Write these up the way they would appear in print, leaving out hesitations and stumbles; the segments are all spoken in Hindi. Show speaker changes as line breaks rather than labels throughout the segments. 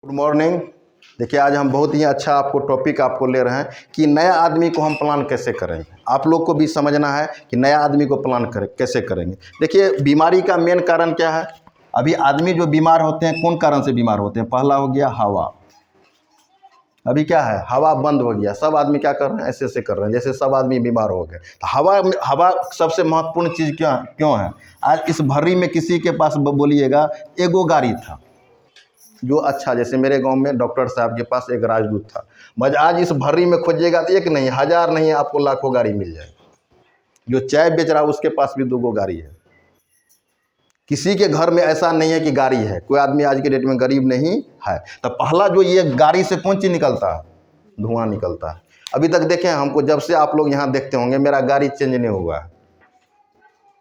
Good morning. देखिए आज हम बहुत ही अच्छा आपको टॉपिक आपको ले रहे हैं कि नया आदमी को हम प्लान कैसे करेंगे। आप लोग को भी समझना है कि नया आदमी को प्लान कैसे करेंगे। देखिए बीमारी का मेन कारण क्या है। अभी आदमी जो बीमार होते हैं कौन कारण से बीमार होते हैं। पहला हो गया हवा। अभी क्या है, हवा बंद हो गया, सब आदमी क्या कर रहे हैं, ऐसे ऐसे कर रहे हैं जैसे सब आदमी बीमार हो गए। तो हवा सबसे महत्वपूर्ण चीज़ क्यों है। आज इस भर्री में किसी के पास बोलिएगा एगो गाड़ी था जो अच्छा, जैसे मेरे गांव में डॉक्टर साहब के पास एक राजदूत था। बस आज इस भर्री में खोजिएगा तो एक नहीं, हजार नहीं, आपको लाखों गाड़ी मिल जाएगी। जो चाय बेच रहा है उसके पास भी 2 गाड़ी है। किसी के घर में ऐसा नहीं है कि गाड़ी है। कोई आदमी आज के डेट में गरीब नहीं है। तो पहला जो ये गाड़ी से कौन चीज़ निकलता है, धुआं निकलता है। अभी तक देखें हमको, जब से आप लोग यहाँ देखते होंगे मेरा गाड़ी चेंज नहीं हुआ है।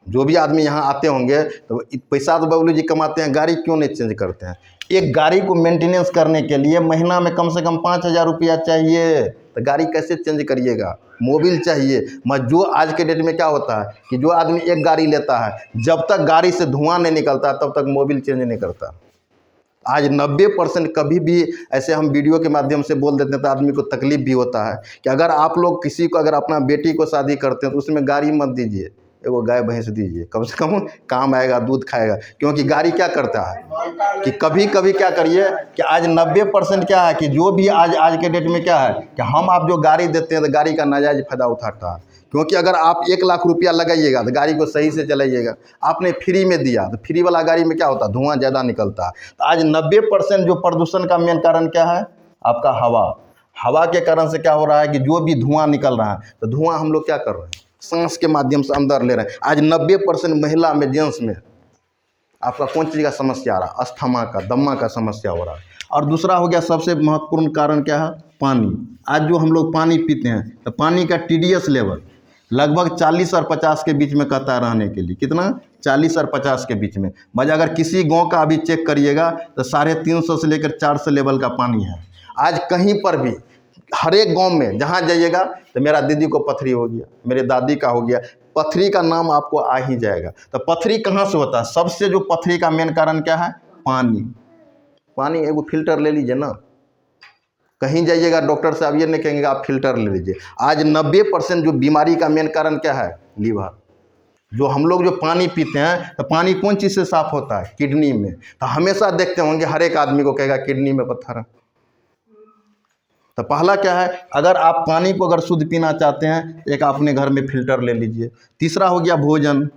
जो भी आदमी यहाँ आते होंगे तो पैसा तो बबलू जी कमाते हैं, गाड़ी क्यों नहीं चेंज करते हैं। एक गाड़ी को मेंटेनेंस करने के लिए महीना में कम से कम 5,000 रुपया चाहिए। तो गाड़ी कैसे चेंज करिएगा, मोबिल चाहिए। मगर जो आज के डेट में क्या होता है कि जो आदमी एक गाड़ी लेता है, जब तक गाड़ी से धुआं नहीं निकलता तब तक मोबिल चेंज नहीं करता। आज 90% कभी भी ऐसे हम वीडियो के माध्यम से बोल देते हैं तो आदमी को तकलीफ भी होता है कि अगर आप लोग किसी को, अगर अपना बेटी को शादी करते हैं तो उसमें गाड़ी मत दीजिए, एगो गाय भैंस दीजिए, कम से कम काम आएगा, दूध खाएगा। क्योंकि गाड़ी क्या करता है कि कभी कभी क्या करिए कि आज 90% क्या है कि जो भी आज के डेट में क्या है कि हम आप जो गाड़ी देते हैं तो गाड़ी का नाजायज फायदा उठाता है। क्योंकि अगर आप 1 लाख रुपया लगाइएगा तो गाड़ी को सही से चलाइएगा। आपने फ्री में दिया तो फ्री वाला गाड़ी में क्या होता है, धुआं ज़्यादा निकलता है। तो आज 90% जो प्रदूषण का मेन कारण क्या है, आपका हवा के कारण से क्या हो रहा है कि जो भी धुआं निकल रहा है तो धुआं हम लोग क्या कर रहे हैं, सांस के माध्यम से अंदर ले रहे हैं। आज 90% महिला में, जेंट्स में आपका कौन चीज़ का समस्या आ रहा है, अस्थमा का, दमा का समस्या हो रहा है। और दूसरा हो गया सबसे महत्वपूर्ण कारण क्या है, पानी। आज जो हम लोग पानी पीते हैं तो पानी का TDS लेवल लगभग 40 और 50 के बीच में कहता है रहने के लिए। कितना, 40 और 50 के बीच में। मगर अगर किसी गांव का अभी चेक करिएगा तो 350 से लेकर 400 लेवल का पानी है। आज कहीं पर भी हर एक गांव में जहाँ जाइएगा तो मेरा दीदी को पथरी हो गया, मेरे दादी का हो गया, पथरी का नाम आपको आ ही जाएगा। तो पथरी कहाँ से होता है, सबसे जो पथरी का मेन कारण क्या है, पानी। एगो फिल्टर ले लीजिए ना, कहीं जाइएगा डॉक्टर साहब ये नहीं कहेंगे आप फिल्टर ले लीजिए। आज 90% जो बीमारी का मेन कारण क्या है, लीवर। जो हम लोग जो पानी पीते हैं तो पानी कौन चीज़ से साफ होता है, किडनी में। तो हमेशा देखते होंगे हर एक आदमी को कहेगा किडनी में पत्थर है। तो पहला क्या है, अगर आप पानी को अगर शुद्ध पीना चाहते हैं एक अपने घर में फिल्टर ले लीजिए। तीसरा हो गया भोजन।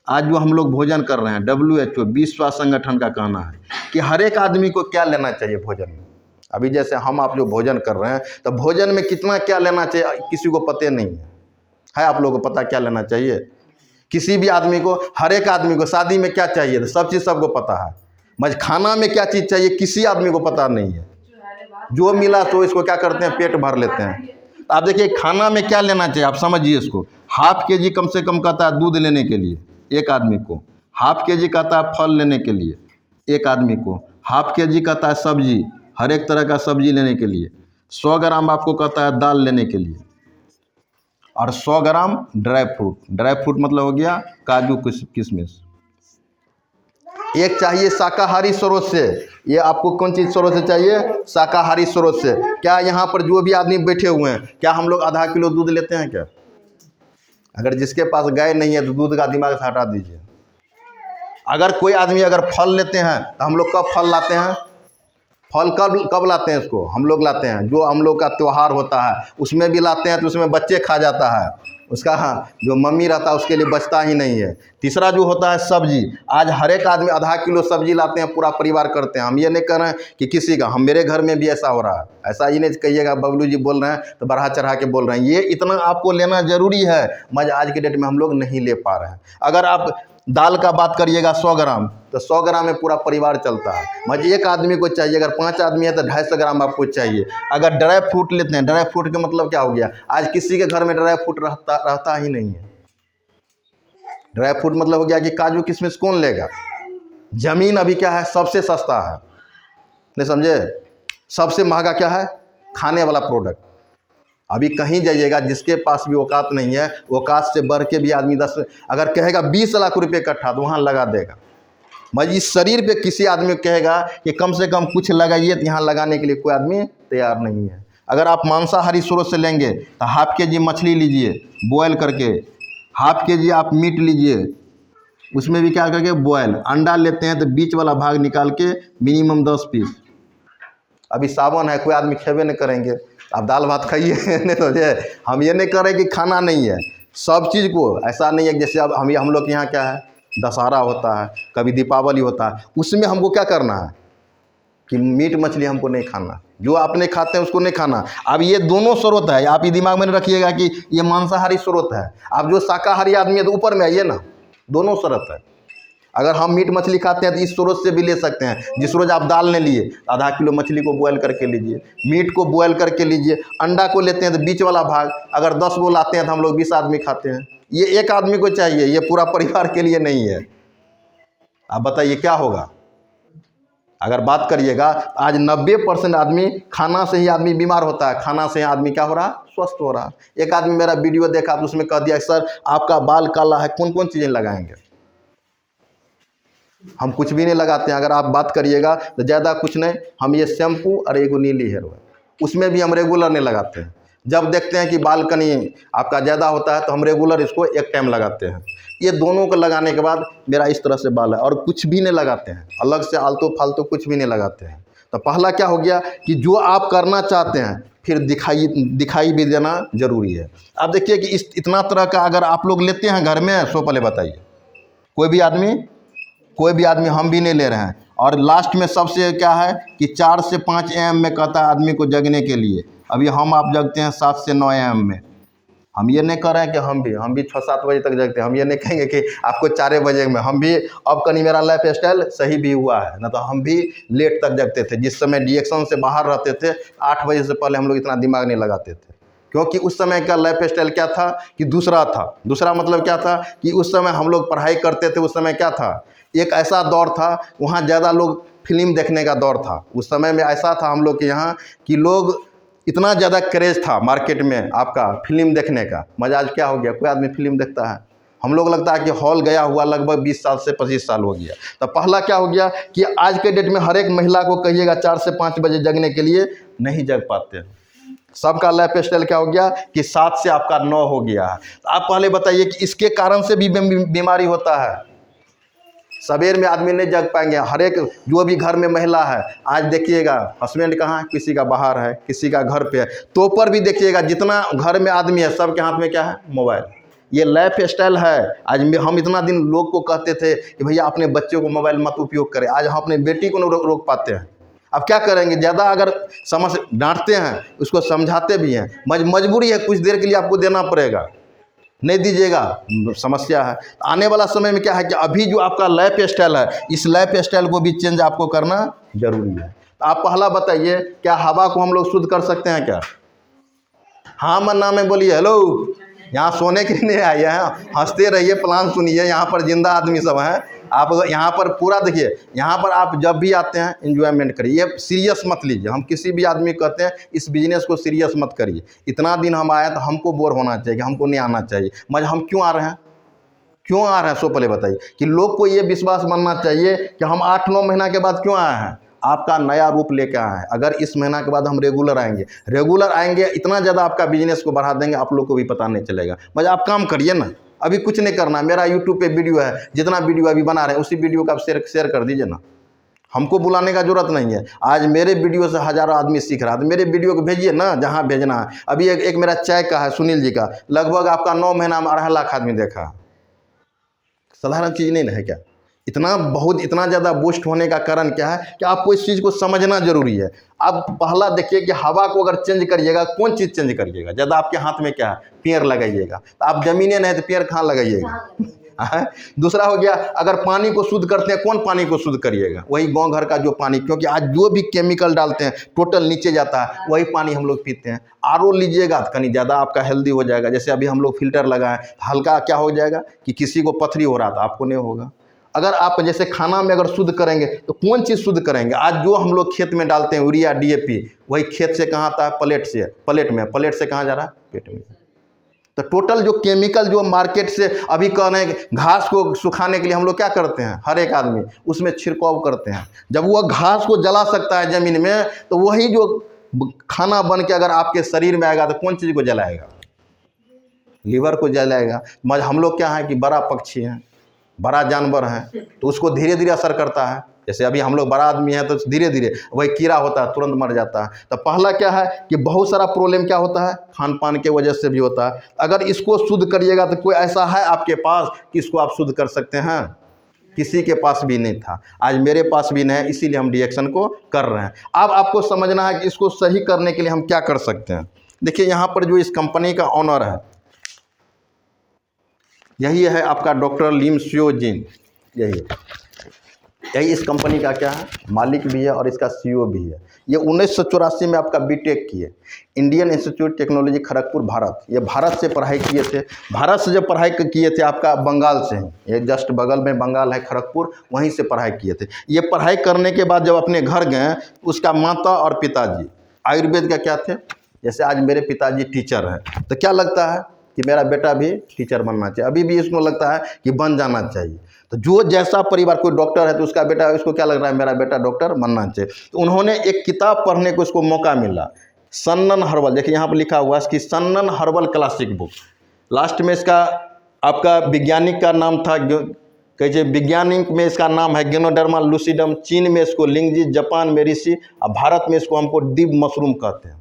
आज जो हम लोग भोजन कर रहे हैं, WHO विश्व स्वास्थ्य संगठन का कहना है कि हर एक आदमी को क्या लेना चाहिए भोजन में। अभी जैसे हम आप जो भोजन कर रहे हैं तो भोजन में कितना क्या लेना चाहिए किसी को पता नहीं है। आप लोगों को पता क्या लेना चाहिए, किसी भी आदमी को, हर एक आदमी को शादी में क्या चाहिए तो सब चीज़ सबको पता है। मगर खाना में क्या चीज़ चाहिए किसी आदमी को पता नहीं है। जो मिला तो इसको क्या करते हैं, पेट भर लेते हैं। आप देखिए खाना में क्या लेना चाहिए, आप समझिए इसको। ½ kg कम से कम कहता है दूध लेने के लिए एक आदमी को, ½ kg कहता है फल लेने के लिए एक आदमी को, ½ kg कहता है सब्जी, हर एक तरह का सब्जी लेने के लिए, 100 ग्राम आपको कहता है दाल लेने के लिए, और 100 ग्राम ड्राई फ्रूट मतलब हो गया काजू किशमिश। एक चाहिए शाकाहारी स्रोत से। ये आपको कौन चीज़ स्रोत से चाहिए, शाकाहारी स्रोत से। क्या यहाँ पर जो भी आदमी बैठे हुए हैं, क्या हम लोग ½ किलो दूध लेते हैं क्या। अगर जिसके पास गाय नहीं है तो दूध का दिमाग से हटा दीजिए। अगर कोई आदमी अगर फल लेते हैं तो हम लोग कब फल लाते हैं, फल कब लाते हैं, इसको हम लोग लाते हैं जो हम लोग का त्यौहार होता है उसमें भी लाते हैं। तो उसमें बच्चे खा जाता है, उसका जो मम्मी रहता है उसके लिए बचता ही नहीं है। तीसरा जो होता है सब्जी। आज हर एक आदमी ½ किलो सब्जी लाते हैं, पूरा परिवार करते हैं। हम ये नहीं कर रहे हैं कि किसी का, हम मेरे घर में भी ऐसा हो रहा है। ऐसा ही नहीं कहिएगा बबलू जी बोल रहे हैं तो बढ़ा चढ़ा के बोल रहे हैं। ये इतना आपको लेना जरूरी है, मगर आज के डेट में हम लोग नहीं ले पा रहे हैं। अगर आप दाल का बात करिएगा 100 ग्राम तो 100 ग्राम में पूरा परिवार चलता है। मगर एक आदमी को चाहिए, अगर 5 आदमी है तो 250 ग्राम आपको चाहिए। अगर ड्राई फ्रूट लेते हैं, ड्राई फ्रूट का मतलब क्या हो गया, आज किसी के घर में ड्राई फ्रूट रहता ही नहीं है। ड्राई फ्रूट मतलब हो गया कि काजू किशमिश कौन लेगा। जमीन अभी क्या है, सबसे सस्ता है, नहीं समझे। सबसे महंगा क्या है, खाने वाला प्रोडक्ट। अभी कहीं जाइएगा जिसके पास भी औकात नहीं है, औकात से बढ़ के भी आदमी 10 अगर कहेगा 20 लाख रुपये इकट्ठा तो वहाँ लगा देगा। मगर इस शरीर पे किसी आदमी को कहेगा कि कम से कम कुछ लगाइए, तो यहाँ लगाने के लिए कोई आदमी तैयार नहीं है। अगर आप मांसाहारी स्रोत से लेंगे तो हाफ के जी मछली लीजिए बॉयल करके, हाफ के जी आप मीट लीजिए, उसमें भी क्या करके बॉयल। अंडा लेते हैं तो बीच वाला भाग निकाल के मिनिमम 10 पीस। अभी सावन है, कोई आदमी खेबे नहीं करेंगे, आप दाल भात खाइए नहीं तो हम ये नहीं कर रहे कि खाना नहीं है, सब चीज़ को ऐसा नहीं है। जैसे अब हम लोग के यहाँ क्या है, दशहरा होता है, कभी दीपावली होता है, उसमें हमको क्या करना है कि मीट मछली हमको नहीं खाना, जो आपने खाते हैं उसको नहीं खाना। अब ये दोनों स्रोत है, आप ये दिमाग में रखिएगा कि ये मांसाहारी स्रोत है। आप जो शाकाहारी आदमी है तो ऊपर में आइए ना, दोनों स्रोत है। अगर हम मीट मछली खाते हैं तो इस स्रोत से भी ले सकते हैं। जिस रोज़ आप दाल नहीं लिए, आधा किलो मछली को बॉयल करके लीजिए, मीट को बॉयल करके लीजिए, अंडा को लेते हैं तो बीच वाला भाग, अगर 10 वो लाते हैं तो हम लोग 20 आदमी खाते हैं। ये एक आदमी को चाहिए, ये पूरा परिवार के लिए नहीं है। आप बताइए क्या होगा? अगर बात करिएगा, आज 90% आदमी खाना से ही आदमी बीमार होता है, खाना से ही आदमी क्या हो रहा, स्वस्थ हो रहा। एक आदमी मेरा वीडियो देखा तो उसमें कह दिया सर आपका बाल काला है, कौन कौन चीज़ें लगाएंगे? हम कुछ भी नहीं लगाते हैं। अगर आप बात करिएगा तो ज़्यादा कुछ नहीं, हम ये शैम्पू और एगो नीली हेयर ऑयल, उसमें भी हम रेगुलर नहीं लगाते हैं। जब देखते हैं कि बाल कनी आपका ज़्यादा होता है तो हम रेगुलर इसको एक टाइम लगाते हैं। ये दोनों को लगाने के बाद मेरा इस तरह से बाल है, और कुछ भी नहीं लगाते हैं, अलग से आलतू फालतू कुछ भी नहीं लगाते हैं। तो पहला क्या हो गया कि जो आप करना चाहते हैं फिर दिखाई भी देना जरूरी है। अब देखिए कि इतना तरह का अगर आप लोग लेते हैं घर में, सो पहले बताइए कोई भी आदमी, हम भी नहीं ले रहे हैं। और लास्ट में सबसे क्या है कि 4 से 5 AM में कहता है आदमी को जगने के लिए। अभी हम आप जगते हैं 7 से 9 AM में। हम ये नहीं कर रहे हैं कि हम भी 6-7 बजे तक जगते हैं। हम ये नहीं कहेंगे कि आपको 4 बजे में, हम भी अब कहीं मेरा लाइफ स्टाइल सही भी हुआ है, ना तो हम भी लेट तक जगते थे। जिस समय डिएक्शन से बाहर रहते थे 8 बजे से पहले हम लोग इतना दिमाग नहीं लगाते थे, क्योंकि उस समय का लाइफ स्टाइल क्या था कि दूसरा था। दूसरा मतलब क्या था कि उस समय हम लोग पढ़ाई करते थे। उस समय क्या था, एक ऐसा दौर था, वहाँ ज़्यादा लोग फिल्म देखने का दौर था। उस समय में ऐसा था हम लोग के यहाँ कि लोग इतना ज़्यादा क्रेज़ था मार्केट में आपका फिल्म देखने का। मजा आज क्या हो गया, कोई आदमी फिल्म देखता है? हम लोग लगता है कि हॉल गया हुआ लगभग 20 साल से 25 साल हो गया। तो पहला क्या हो गया कि आज के डेट में हर एक महिला को कहिएगा 4 से 5 बजे जगने के लिए, नहीं जग पाते हैं। सबका लाइफ स्टाइल क्या हो गया कि 7 से आपका 9 हो गया है। आप पहले बताइए कि इसके कारण से भी बीमारी होता है। सवेर में आदमी नहीं जग पाएंगे। हर एक जो भी घर में महिला है, आज देखिएगा हस्बैंड कहाँ है, किसी का बाहर है, किसी का घर पे है, तो पर भी देखिएगा जितना घर में आदमी है सबके हाथ में क्या है, मोबाइल। ये लाइफ स्टाइल है। आज हम इतना दिन लोग को कहते थे कि भैया अपने बच्चों को मोबाइल मत उपयोग करें, आज हम अपने बेटी को नहीं रोक पाते हैं। अब क्या करेंगे, ज़्यादा अगर समझ डांटते हैं, उसको समझाते भी हैं, मजबूरी है, कुछ देर के लिए आपको देना पड़ेगा, नहीं दीजिएगा समस्या है। आने वाला समय में क्या है कि अभी जो आपका लाइफ स्टाइल है, इस लाइफ स्टाइल को भी चेंज आपको करना जरूरी है। तो आप पहला बताइए, क्या हवा को हम लोग शुद्ध कर सकते हैं क्या? हाँ मन्ना में बोलिए। हेलो, यहाँ सोने के लिए नहीं आए हैं, हंसते रहिए, प्लान सुनिए। यहाँ पर जिंदा आदमी सब हैं। आप यहाँ पर पूरा देखिए, यहाँ पर आप जब भी आते हैं एंजॉयमेंट करिए, ये सीरियस मत लीजिए। हम किसी भी आदमी को कहते हैं इस बिजनेस को सीरियस मत करिए। इतना दिन हम आए तो हमको बोर होना चाहिए कि हमको नहीं आना चाहिए। मगर हम क्यों आ रहे हैं, सो पहले बताइए कि लोग को ये विश्वास बनना चाहिए कि हम 8-9 महीना के बाद क्यों आए हैं, आपका नया रूप लेके आए हैं। अगर इस महीना के बाद हम रेगुलर आएंगे, इतना ज़्यादा आपका बिजनेस को बढ़ा देंगे, आप लोग को भी पता नहीं चलेगा। मगर आप काम करिए ना, अभी कुछ नहीं करना। मेरा यूट्यूब पे वीडियो है, जितना वीडियो अभी बना रहे हैं उसी वीडियो का आप शेयर कर दीजिए ना। हमको बुलाने का जरूरत नहीं है। आज मेरे वीडियो से हज़ारों आदमी सीख रहा है, तो मेरे वीडियो को भेजिए ना जहाँ भेजना है। अभी एक मेरा चाय का है, सुनील जी का, लगभग आपका 9 महीना में 2.5 लाख आदमी देखा। साधारण चीज़ नहीं है क्या? इतना ज़्यादा बूस्ट होने का कारण क्या है कि आपको इस चीज़ को समझना जरूरी है। अब पहला देखिए कि हवा को अगर चेंज करिएगा, कौन चीज़ चेंज करिएगा? ज़्यादा आपके हाथ में क्या है, पेड़ लगाइएगा। तो आप ज़मीनें नहीं तो पेड़ कहाँ लगाइएगा? दूसरा हो गया, अगर पानी को शुद्ध करते हैं, कौन पानी को शुद्ध करिएगा? वही गांव घर का जो पानी, क्योंकि आज जो भी केमिकल डालते हैं टोटल नीचे जाता है, वही पानी हम लोग पीते हैं। RO लीजिएगा तो कहीं ज़्यादा आपका हेल्दी हो जाएगा। जैसे अभी हम लोग फिल्टर लगाएं, हल्का क्या हो जाएगा कि किसी को पथरी हो रहा था, आपको नहीं होगा। अगर आप जैसे खाना में अगर शुद्ध करेंगे तो कौन चीज़ शुद्ध करेंगे? आज जो हम लोग खेत में डालते हैं यूरिया DAP, वही खेत से कहाँ आता है, प्लेट से कहाँ जा रहा है, पेट में। तो टोटल जो केमिकल जो मार्केट से अभी कह रहे हैं, घास को सुखाने के लिए हम लोग क्या करते हैं, हर एक आदमी उसमें छिड़काव करते हैं। जब वह घास को जला सकता है ज़मीन में, तो वही जो खाना बन के अगर आपके शरीर में आएगा तो कौन चीज़ को जलाएगा, लीवर को जलाएगा। मगर हम लोग क्या है कि बड़ा पक्षी हैं, बड़ा जानवर हैं, तो उसको धीरे धीरे असर करता है। जैसे अभी हम लोग बड़ा आदमी हैं तो धीरे धीरे वही कीड़ा होता है, तुरंत मर जाता है। तो पहला क्या है कि बहुत सारा प्रॉब्लम क्या होता है, खान पान के वजह से भी होता है। अगर इसको शुद्ध करिएगा तो कोई ऐसा है आपके पास कि इसको आप शुद्ध कर सकते हैं? किसी के पास भी नहीं था, आज मेरे पास भी नहीं है, इसीलिए हम रिएक्शन को कर रहे हैं। अब आपको समझना है कि इसको सही करने के लिए हम क्या कर सकते हैं। देखिए यहाँ पर जो इस कंपनी का ऑनर है, यही है आपका डॉक्टर लिम शियो जिन, यही इस कंपनी का क्या है, मालिक भी है और इसका सीईओ भी है। ये 1984 में आपका बीटेक किए, Indian institute technology Kharagpur Bharat, ये भारत से पढ़ाई किए थे। भारत से जब पढ़ाई किए थे आपका बंगाल से हैं, ये जस्ट बगल में बंगाल है खड़गपुर, वहीं से पढ़ाई किए थे। ये पढ़ाई करने के बाद जब अपने घर गए, उसका माता और पिताजी आयुर्वेद का क्या थे, जैसे आज मेरे पिताजी टीचर हैं, तो क्या लगता है कि मेरा बेटा भी टीचर बनना चाहिए, अभी भी इसको लगता है कि बन जाना चाहिए। तो जो जैसा परिवार, कोई डॉक्टर है तो उसका बेटा, उसको क्या लग रहा है, मेरा बेटा डॉक्टर बनना चाहिए। तो उन्होंने एक किताब पढ़ने को उसको मौका मिला, सन्नन हर्बल, देखिए यहाँ पर लिखा हुआ है कि सन्नन हर्बल क्लासिक बुक। लास्ट में इसका आपका वैज्ञानिक का नाम था, कहिए वैज्ञानिक में इसका नाम है गेनोडर्मा लूसिडम, चीन में इसको लिंगजी, जापान में ऋषि, और भारत में इसको हमको दिव मशरूम कहते हैं।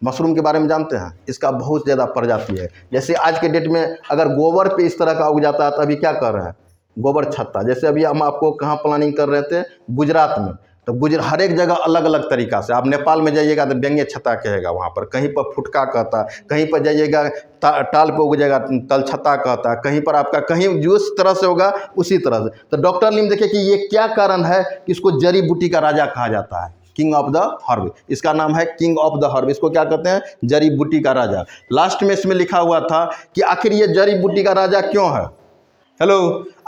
मशरूम के बारे में जानते हैं, इसका बहुत ज़्यादा प्रजाति है। जैसे आज के डेट में अगर गोबर पे इस तरह का उग जाता है तो अभी क्या कर रहे हैं, गोबर छत्ता। जैसे अभी हम आपको कहाँ प्लानिंग कर रहे थे, गुजरात में, तो हर एक जगह अलग अलग तरीका से। आप नेपाल में जाइएगा तो व्यंग्य छत्ता कहेगा, वहाँ पर कहीं पर फुटका कहता है, कहीं पर जाइएगा टाल पे उग जाएगा तल छत्ता कहता है, कहीं पर आपका कहीं जिस तरह से होगा उसी तरह से। तो डॉक्टर लिम देखिए कि ये क्या कारण है कि इसको जड़ी बूटी का राजा कहा जाता है, किंग ऑफ द हर्ब, इसका नाम है किंग ऑफ द हर्ब। इसको क्या कहते हैं, जड़ी बूटी का राजा। लास्ट में इसमें लिखा हुआ था कि आखिर ये जड़ी बूटी का राजा क्यों है। हेलो,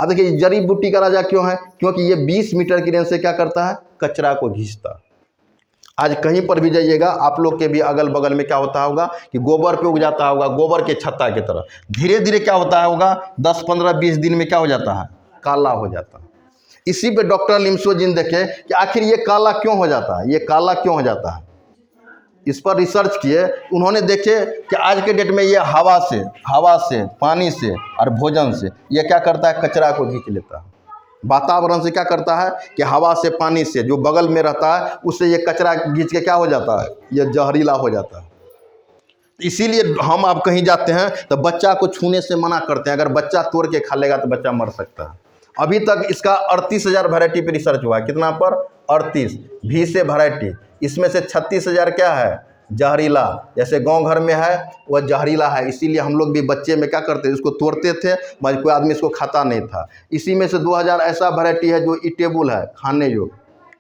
अब देखिए जड़ी बूटी का राजा क्यों है, क्योंकि ये 20 मीटर की रेंज से क्या करता है, कचरा को घींचता। आज कहीं पर भी जाइएगा, आप लोग के भी अगल बगल में क्या होता होगा कि गोबर पे उग जाता होगा, गोबर के छत्ता की तरह। धीरे धीरे क्या होता होगा, 10, 15, 20 दिन में क्या हो जाता है, काला हो जाता है। इसी पे डॉक्टर लिम शियो जिन देखे कि आखिर ये काला क्यों हो जाता है, ये काला क्यों हो जाता है। इस पर रिसर्च किए, उन्होंने देखे कि आज के डेट में ये हवा से, पानी से और भोजन से ये क्या करता है, कचरा को खींच लेता है। वातावरण से क्या करता है कि हवा से, पानी से जो बगल में रहता है उससे ये कचरा खींच के क्या हो जाता है, ये जहरीला हो जाता है। इसीलिए हम आप कहीं जाते हैं तो बच्चा को छूने से मना करते हैं। अगर बच्चा तोड़ के खा लेगा तो बच्चा मर सकता है। अभी तक इसका 38,000 वैरायटी पे रिसर्च हुआ है। कितना पर, 38 भी से वैरायटी। इसमें से 36,000 क्या है, जहरीला। जैसे गांव घर में है वह जहरीला है, इसीलिए हम लोग भी बच्चे में क्या करते थे, इसको तोड़ते थे, मगर कोई आदमी इसको खाता नहीं था। इसी में से 2,000 ऐसा वैरायटी है जो ईटेबल है, खाने योग्य।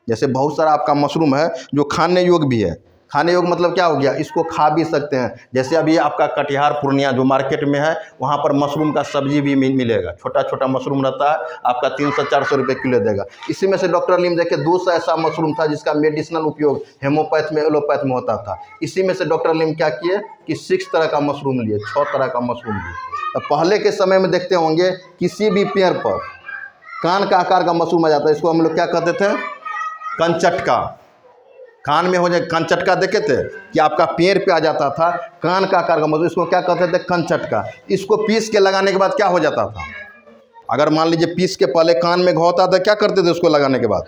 जैसे बहुत सारा आपका मशरूम है जो खाने योग्य भी है। खाने योग्य मतलब क्या हो गया, इसको खा भी सकते हैं। जैसे अभी आपका कटिहार पूर्णिया जो मार्केट में है, वहाँ पर मशरूम का सब्जी भी मिलेगा। छोटा छोटा मशरूम रहता है, आपका 300-400 रुपये किलो देगा। इसी में से डॉक्टर लिम देखे 200 ऐसा मशरूम था जिसका मेडिसिनल उपयोग हेमोपैथ में, एलोपैथ में होता था। इसी में से डॉक्टर लिम क्या किए कि 6 तरह का मशरूम लिए, 6 तरह का मशरूम लिए। तो पहले के समय में देखते होंगे किसी भी पेड़ पर कान का आकार का मशरूम आ जाता है, इसको हम लोग क्या कहते थे, कंचटका। कान में हो जाए कंचटका, देखे थे कि आपका पेड़ पे आ जाता था कान का आकार का मशरूम, इसको क्या कहते थे, कंचटका। इसको पीस के लगाने के बाद क्या हो जाता था, अगर मान लीजिए पीस के पहले कान में घाव होता था, क्या करते थे, उसको लगाने के बाद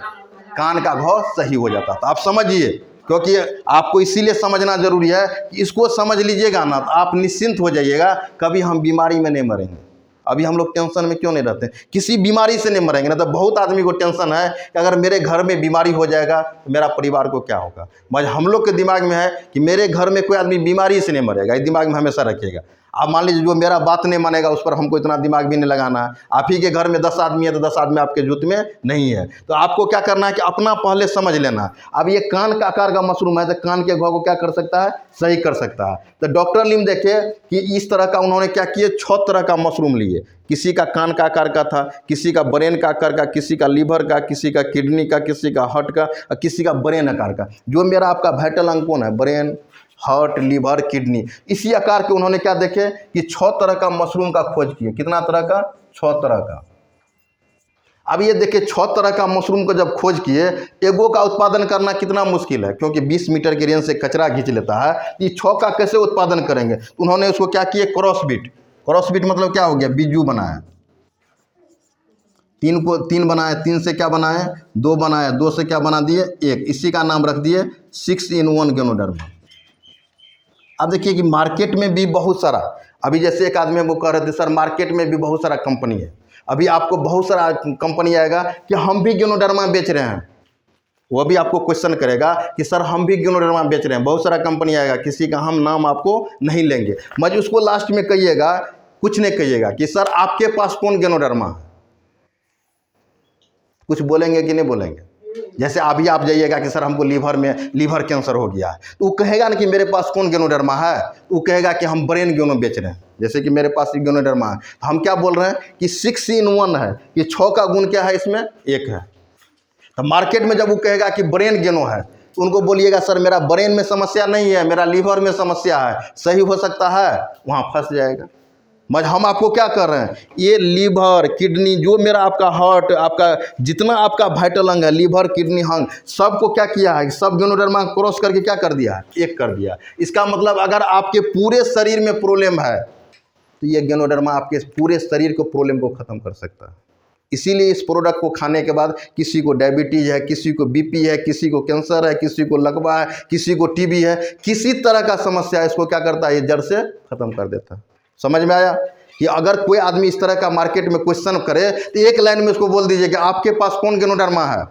कान का घाव सही हो जाता था। आप समझिए, क्योंकि आपको इसीलिए समझना जरूरी है कि इसको समझ लीजिएगा ना तो आप निश्चिंत हो जाइएगा, कभी हम बीमारी में नहीं मरेंगे। अभी हम लोग टेंशन में क्यों नहीं रहते, किसी बीमारी से नहीं मरेंगे ना। तो बहुत आदमी को टेंशन है कि अगर मेरे घर में बीमारी हो जाएगा तो मेरा परिवार को क्या होगा। मगर हम लोग के दिमाग में है कि मेरे घर में कोई आदमी बीमारी से नहीं मरेगा, इस दिमाग में हमेशा रखिएगा। आप मान लीजिए जो मेरा बात नहीं मानेगा उस पर हमको इतना दिमाग भी नहीं लगाना है। आप ही के घर में 10 आदमी है तो 10 आदमी आपके जुट में नहीं है। तो आपको क्या करना है कि अपना पहले समझ लेना है। अब ये कान का आकार का मशरूम है तो कान के घाव को क्या कर सकता है, सही कर सकता है। तो डॉक्टर लिम देखे कि इस तरह का उन्होंने क्या किए, 6 तरह का मशरूम लिए। किसी का कान का आकार का था, किसी का ब्रेन का आकार का, किसी का लीवर का, किसी का किडनी का, किसी का हार्ट का और किसी का ब्रेन आकार का। जो मेरा आपका वाइटल अंग कौन है, ब्रेन, हार्ट, लीवर, किडनी, इसी आकार के उन्होंने क्या देखे कि 6 तरह का मशरूम का खोज किए। कितना तरह का? 6 तरह का। अब ये देखिए 6 तरह का मशरूम को जब खोज किए, एगो का उत्पादन करना कितना मुश्किल है, क्योंकि 20 मीटर के रेंज से कचरा खींच लेता है। ये 6 का कैसे उत्पादन करेंगे? तो उन्होंने उसको क्या किए? क्रॉसबिट। क्रॉसबिट मतलब क्या हो गया? बीजू बनाया। 3 को 3 बनाए, 3 से क्या बनाए? 2 बनाए, 2 से क्या बना दिए? 1। इसी का नाम रख दिए 6-in-1 गैनोडर्मा। अब देखिए कि मार्केट में भी बहुत सारा, अभी जैसे एक आदमी वो कह रहे थे सर मार्केट में भी बहुत सारा कंपनी है। अभी आपको बहुत सारा कंपनी आएगा कि हम भी गैनोडर्मा बेच रहे हैं, वो भी आपको क्वेश्चन करेगा कि सर हम भी गैनोडर्मा बेच रहे हैं। बहुत सारा कंपनी आएगा, किसी का हम नाम आपको नहीं लेंगे, मगर उसको लास्ट में कहिएगा, कुछ नहीं कहिएगा कि सर आपके पास कौन गैनोडर्मा है। कुछ बोलेंगे कि नहीं बोलेंगे? जैसे अभी आप जाइएगा कि सर हमको लीवर कैंसर हो गया है, तो वो कहेगा ना कि मेरे पास कौन गैनोडर्मा है, तो वो कहेगा कि हम ब्रेन गैनो बेच रहे हैं। जैसे कि मेरे पास गैनोडर्मा है, तो हम क्या बोल रहे हैं कि 6-in-1 है, कि 6 का गुण क्या है इसमें? 1 है। तो मार्केट में जब वो कहेगा कि ब्रेन गैनो है, तो उनको बोलिएगा सर मेरा ब्रेन में समस्या नहीं है, मेरा लीवर में समस्या है, सही हो सकता है, वहाँ फंस जाएगा। मगर हम आपको क्या कर रहे हैं, ये लीवर, किडनी, जो मेरा आपका हार्ट, आपका जितना आपका वाइटल अंग है, लीवर, किडनी, अंग, सबको क्या किया है? सब गैनोडर्मा क्रॉस करके क्या कर दिया है? 1 कर दिया। इसका मतलब अगर आपके पूरे शरीर में प्रॉब्लम है, तो ये गैनोडर्मा आपके पूरे शरीर को प्रॉब्लम को ख़त्म कर सकता है। इसीलिए इस प्रोडक्ट को खाने के बाद किसी को डायबिटीज़ है, किसी को बीपी है, किसी को कैंसर है, किसी को लकवा है, किसी को टीबी है, किसी तरह का समस्या है, इसको क्या करता है? ये जड़ से ख़त्म कर देता है। समझ में आया? कि अगर कोई आदमी इस तरह का मार्केट में क्वेश्चन करे, तो एक लाइन में उसको बोल दीजिए कि आपके पास कौन गैनोडर्मा है,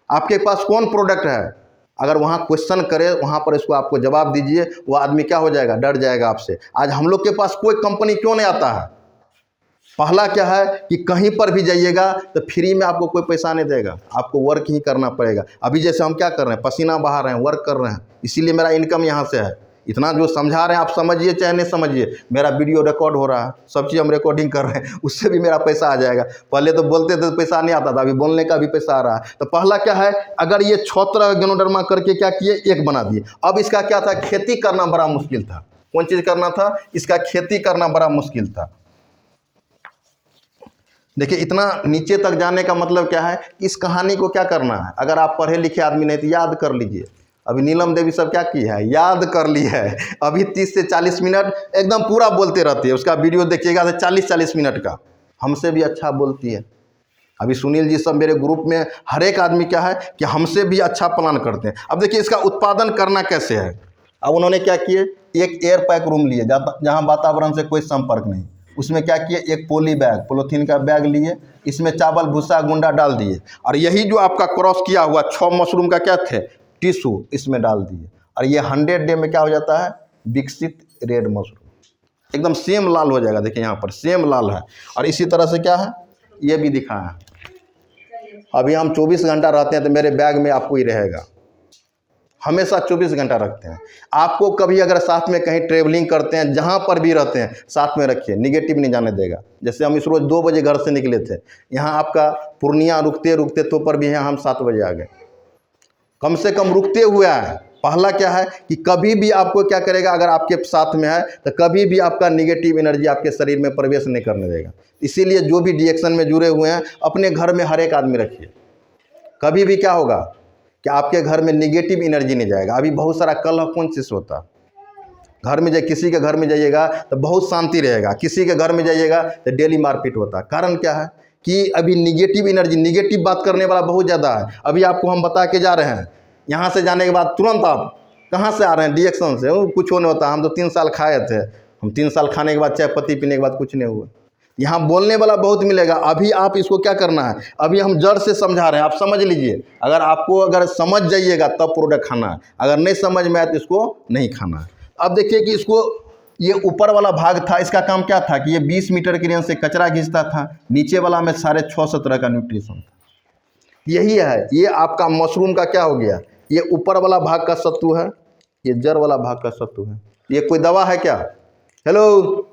आपके पास कौन प्रोडक्ट है। अगर वहाँ क्वेश्चन करे, वहाँ पर इसको आपको जवाब दीजिए, वो आदमी क्या हो जाएगा? डर जाएगा आपसे। आज हम लोग के पास कोई कंपनी क्यों नहीं आता है? पहला क्या है कि कहीं पर भी जाइएगा तो फ्री में आपको कोई पैसा नहीं देगा, आपको वर्क ही करना पड़ेगा। अभी जैसे हम क्या कर रहे हैं, पसीना बहा रहे हैं, वर्क कर रहे हैं, इसीलिए मेरा इनकम यहाँ से है। इतना जो समझा रहे हैं आप समझिए चाहे नहीं समझिए, मेरा वीडियो रिकॉर्ड हो रहा है, सब चीज़ हम रिकॉर्डिंग कर रहे हैं, उससे भी मेरा पैसा आ जाएगा। पहले तो बोलते थे तो पैसा नहीं आता था, अभी बोलने का भी पैसा आ रहा है। तो पहला क्या है, अगर ये 6 तरह गैनोडर्मा करके क्या किए? 1 बना दिए। अब इसका क्या था? खेती करना बड़ा मुश्किल था। कौन चीज़ करना था? इसका खेती करना बड़ा मुश्किल था। देखिए इतना नीचे तक जाने का मतलब क्या है, इस कहानी को क्या करना है, अगर आप पढ़े लिखे आदमी नहीं तो याद कर लीजिए। अभी नीलम देवी सब क्या की है? याद कर ली है। अभी 30 से 40 मिनट एकदम पूरा बोलते रहती है, उसका वीडियो देखिएगा तो 40-40 मिनट का, हमसे भी अच्छा बोलती है। अभी सुनील जी सब मेरे ग्रुप में हर एक आदमी क्या है कि हमसे भी अच्छा प्लान करते हैं। अब देखिए इसका उत्पादन करना कैसे है। अब उन्होंने क्या किए, एक एयर पैक रूम लिए जहाँ वातावरण से कोई संपर्क नहीं, उसमें क्या किए, एक पॉली बैग, पॉलीथीन का बैग लिए, इसमें चावल भूसा गुंडा डाल दिए, और यही जो आपका क्रॉस किया हुआ 6 मशरूम का क्या थे? टिश्यू, इसमें डाल दिए, और ये 100 डे में क्या हो जाता है? विकसित रेड मशरूम, एकदम सेम लाल हो जाएगा। देखिए यहाँ पर सेम लाल है। और इसी तरह से क्या है, ये भी दिखा है। अभी हम 24 घंटा रहते हैं तो मेरे बैग में आपको ही रहेगा, हमेशा 24 घंटा रखते हैं। आपको कभी अगर साथ में कहीं ट्रेवलिंग करते हैं, जहाँ पर भी रहते हैं, साथ में रखिए, निगेटिव नहीं जाने देगा। जैसे हम इस रोज़ 2 बजे घर से निकले थे, यहाँ आपका पूर्णिया रुकते रुकते तो पर भी यहाँ हम 7 बजे आ गए। कम से कम रुकते हुए आए। पहला क्या है कि कभी भी आपको क्या करेगा, अगर आपके साथ में है तो कभी भी आपका निगेटिव एनर्जी आपके शरीर में प्रवेश नहीं करने देगा। इसीलिए जो भी डिएक्शन में जुड़े हुए हैं, अपने घर में हर एक आदमी रखिए। कभी भी क्या होगा कि आपके घर में निगेटिव एनर्जी नहीं जाएगा। अभी बहुत सारा कलह कौन चीज़ होता, घर में किसी के घर में जाइएगा तो बहुत शांति रहेगा, किसी के घर में जाइएगा तो डेली मारपीट होता। कारण क्या है कि अभी निगेटिव एनर्जी, निगेटिव बात करने वाला बहुत ज़्यादा है। अभी आपको हम बता के जा रहे हैं, यहाँ से जाने के बाद तुरंत आप कहाँ से आ रहे हैं? डिएक्शन से। कुछ नहीं होता, हम तो 3 साल खाए थे, हम 3 साल खाने के बाद चाय पत्ती पीने के बाद कुछ नहीं हुआ। यहाँ बोलने वाला बहुत मिलेगा। अभी आप इसको क्या करना है, अभी हम जड़ से समझा रहे हैं, आप समझ लीजिए। अगर समझ जाइएगा तब प्रोडक्ट खाना है, अगर नहीं समझ में आए तो इसको नहीं खाना है। अब देखिए कि इसको, ये ऊपर वाला भाग था, इसका काम क्या था कि ये 20 मीटर की रेंज से कचरा खींचता था, नीचे वाला में 650 तरह का न्यूट्रिशन था। यही है, ये आपका मशरूम का क्या हो गया, ये ऊपर वाला भाग का सत्तू है, ये जड़ वाला भाग का सत्तू है। ये कोई दवा है क्या? हेलो,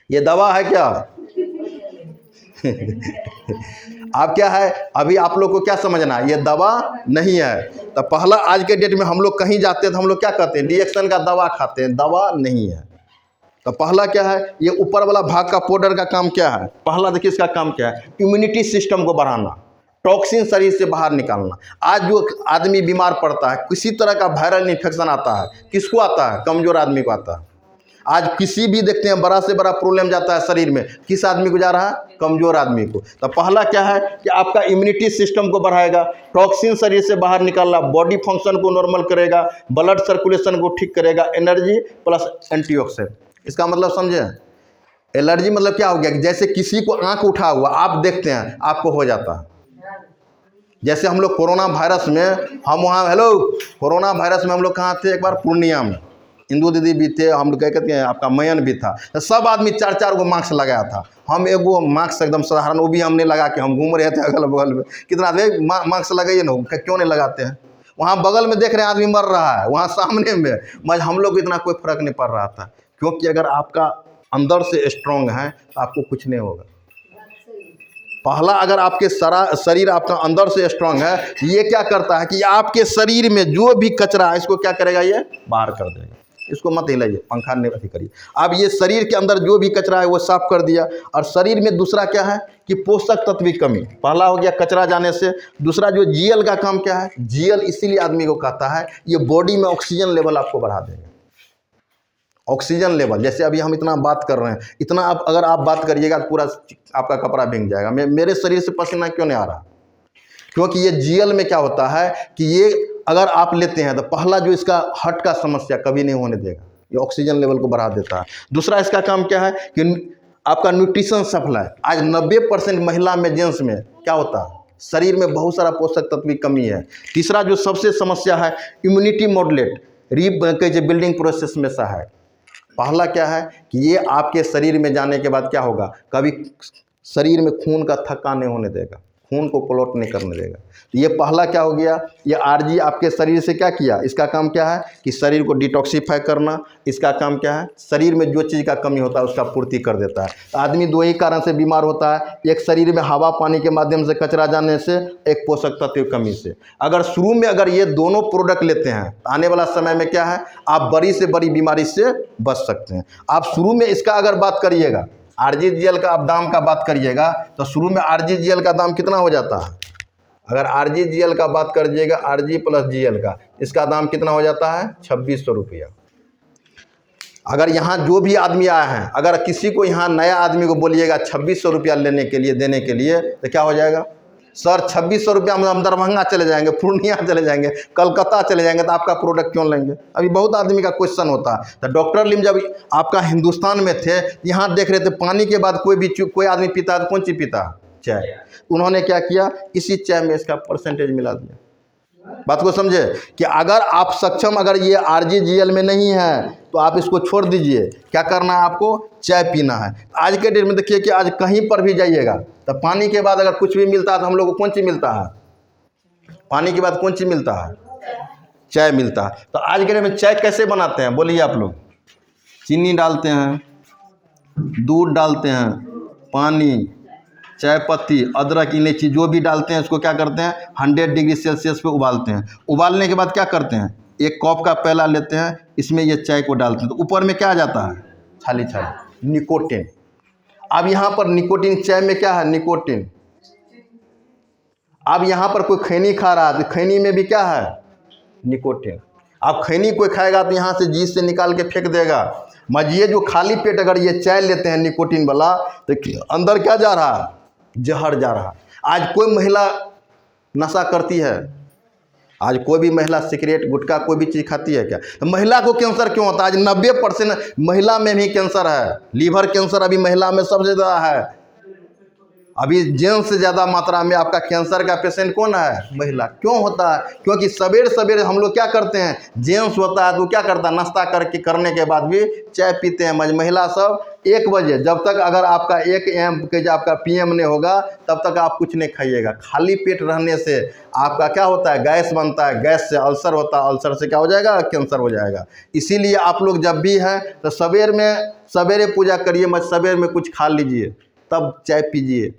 ये दवा है क्या? आप क्या है, अभी आप लोग को क्या समझना है, ये दवा नहीं है। तो पहला आज के डेट में हम लोग कहीं जाते हैं तो हम लोग क्या कहते हैं, रिएक्शन का दवा खाते हैं, दवा नहीं है। तो पहला क्या है, ये ऊपर वाला भाग का पाउडर का काम क्या है, पहला देखिए इसका काम क्या है, इम्यूनिटी सिस्टम को बढ़ाना, टॉक्सिन शरीर से बाहर निकालना। आज जो आदमी बीमार पड़ता है, किसी तरह का वायरल इन्फेक्शन आता है, किसको आता है, कमज़ोर आदमी को आता है। आज किसी भी देखते हैं बड़ा से बड़ा प्रॉब्लम जाता है शरीर में, किस आदमी को जा रहा है, कमज़ोर आदमी को। तो पहला क्या है कि आपका इम्यूनिटी सिस्टम को बढ़ाएगा, टॉक्सिन शरीर से बाहर निकालना, बॉडी फंक्शन को नॉर्मल करेगा, ब्लड सर्कुलेशन को ठीक करेगा, एनर्जी प्लस एंटीऑक्सीडेंट। इसका मतलब समझे, एलर्जी मतलब क्या हो गया कि जैसे किसी को आंख उठा हुआ आप देखते हैं आपको हो जाता है। जैसे हम लोग कोरोना वायरस में, हम वहाँ कोरोना वायरस में हम लोग कहाँ थे, एक बार पूर्णिया में, इंदू दीदी भी थे, हम लोग क्या कहते हैं आपका मयन भी था। तो सब आदमी 4-4 गो मास्क लगाया था, हम एगो मास्क एकदम साधारण, वो भी हमने लगा के हम घूम रहे थे अगल बगल में। कितना मास्क लगाइए ना, क्यों नहीं लगाते हैं। वहाँ बगल में देख रहे हैं आदमी मर रहा है, वहाँ सामने में मगर हम लोग को इतना कोई फर्क नहीं पड़ रहा था, क्योंकि अगर आपका अंदर से स्ट्रांग है तो आपको कुछ नहीं होगा। पहला अगर आपके शरीर आपका अंदर से स्ट्रांग है, ये क्या करता है कि आपके शरीर में जो भी कचरा है इसको क्या करेगा, ये बाहर कर देगा। इसको मत हिलाइए, पंखा नहीं अथी करिए। अब ये शरीर के अंदर जो भी कचरा है वो साफ कर दिया। और शरीर में दूसरा क्या है कि पोषक तत्व की कमी, पहला हो गया कचरा जाने से। दूसरा जो जीएल का काम क्या है, जीएल इसीलिए आदमी को कहता है, ये बॉडी में ऑक्सीजन लेवल आपको बढ़ा देगा। ऑक्सीजन लेवल, जैसे अभी हम इतना बात कर रहे हैं, इतना आप अगर आप बात करिएगा तो पूरा आपका कपड़ा भीग जाएगा। मेरे शरीर से पसीना क्यों नहीं आ रहा, क्योंकि ये जीएल में क्या होता है कि ये अगर आप लेते हैं तो पहला जो इसका हार्ट का समस्या कभी नहीं होने देगा, ये ऑक्सीजन लेवल को बढ़ा देता है। दूसरा इसका काम क्या है कि आपका न्यूट्रिशन सप्लाई। आज 90% महिला में, जेंट्स में क्या होता है, शरीर में बहुत सारा पोषक तत्व की कमी है। तीसरा जो सबसे समस्या है, इम्यूनिटी मॉडुलेट, बिल्डिंग प्रोसेस में सहायक। पहला क्या है कि ये आपके शरीर में जाने के बाद क्या होगा, कभी शरीर में खून का थक्का नहीं होने देगा, खून को क्लॉट नहीं करने देगा। ये पहला क्या हो गया, ये आरजी आपके शरीर से क्या किया, इसका काम क्या है कि शरीर को डिटॉक्सीफाई करना। इसका काम क्या है, शरीर में जो चीज़ का कमी होता है उसका पूर्ति कर देता है। तो आदमी दो ही कारण से बीमार होता है, एक शरीर में हवा पानी के माध्यम से कचरा जाने से, एक पोषक तत्व की कमी से। अगर शुरू में अगर ये दोनों प्रोडक्ट लेते हैं, आने वाला समय में क्या है, आप बड़ी से बड़ी बीमारी से बच सकते हैं। आप शुरू में इसका अगर बात करिएगा, आरजीजीएल का आप दाम का बात करिएगा तो शुरू में आरजीजीएल का दाम कितना हो जाता है, अगर आरजीजीएल का बात करिएगा, आरजी प्लस जीएल का, इसका दाम कितना हो जाता है, 2600 रुपया। अगर यहाँ जो भी आदमी आया है, अगर किसी को यहाँ नया आदमी को बोलिएगा 2600 रुपया लेने के लिए, देने के लिए, तो क्या हो जाएगा, सर 2600 रुपया में हम दरभंगा चले जाएंगे, पूर्णिया चले जाएंगे, कलकत्ता चले जाएंगे, तो आपका प्रोडक्ट क्यों लेंगे। अभी बहुत आदमी का क्वेश्चन होता है। तो डॉक्टर लिम जब आपका हिंदुस्तान में थे, यहाँ देख रहे थे पानी के बाद कोई आदमी पीता है तो कौन चीज़ पीता, चाय। उन्होंने क्या किया, इसी चाय में इसका परसेंटेज मिला दिया। बात को समझे कि अगर आप सक्षम, अगर ये आरजीजीएल में नहीं है तो आप इसको छोड़ दीजिए। क्या करना है, आपको चाय पीना है। आज के डेट में देखिए कि आज कहीं पर भी जाइएगा तो पानी के बाद अगर कुछ भी मिलता है तो हम लोग को कौन चीज़ मिलता है, पानी के बाद कौन चीज़ मिलता है, चाय मिलता है। तो आज के डेट में चाय कैसे बनाते हैं, बोलिए आप लोग, चीनी डालते हैं, दूध डालते हैं, पानी, चाय पत्ती, अदरक, इलायची जो भी डालते हैं उसको क्या करते हैं, 100 डिग्री सेल्सियस पे उबालते हैं। उबालने के बाद क्या करते हैं, एक कप का प्याला लेते हैं, इसमें ये चाय को डालते हैं, तो ऊपर में क्या आ जाता है, छाली छाली, निकोटिन। अब यहाँ पर निकोटिन, चाय में क्या है, निकोटिन। अब यहाँ पर कोई खैनी खा रहा है तो खैनी में भी क्या है, निकोटिन। अब खैनी कोई खाएगा तो यहाँ से जीभ से निकाल के फेंक देगा। मगर ये जो खाली पेट अगर ये चाय लेते हैं निकोटिन वाला, तो अंदर क्या जा रहा है, जहर जा रहा। आज कोई महिला नशा करती है, आज कोई भी महिला सिगरेट गुटखा कोई भी चीज़ खाती है क्या, तो महिला को कैंसर क्यों होता है। आज 90% महिला में भी कैंसर है, लीवर कैंसर अभी महिला में सबसे ज़्यादा है। अभी जेंट्स से ज़्यादा मात्रा में आपका कैंसर का पेशेंट कौन है, महिला। क्यों होता है, क्योंकि सवेरे सवेरे हम लोग क्या करते हैं, जेंट्स होता है तो क्या करता है, नाश्ता करने के बाद भी चाय पीते हैं। महिला सब 1 बजे, जब तक अगर आपका 1 AM के आपका PM नहीं होगा तब तक आप कुछ नहीं खाइएगा। खाली पेट रहने से आपका क्या होता है, गैस बनता है, गैस से अल्सर होता है, अल्सर से क्या हो जाएगा, कैंसर हो जाएगा। इसीलिए आप लोग जब भी हैं तो सवेरे पूजा करिए, मत सवेरे में कुछ खा लीजिए, तब चाय पीजिए।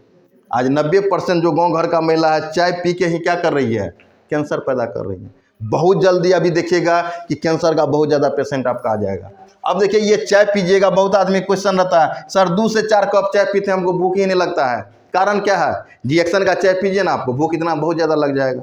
आज 90% जो गांव घर का महिला है चाय पी के ही क्या कर रही है, कैंसर पैदा कर रही है। बहुत जल्दी अभी देखिएगा कि कैंसर का बहुत ज़्यादा पेशेंट आपका आ जाएगा। अब देखिए ये चाय पीजिएगा, बहुत आदमी क्वेश्चन रहता है, सर 2 से 4 कप चाय पीते हैं हमको भूख ही नहीं लगता है, कारण क्या है? रिएक्शन का चाय पीजिए ना, आपको भूख इतना बहुत ज़्यादा लग जाएगा।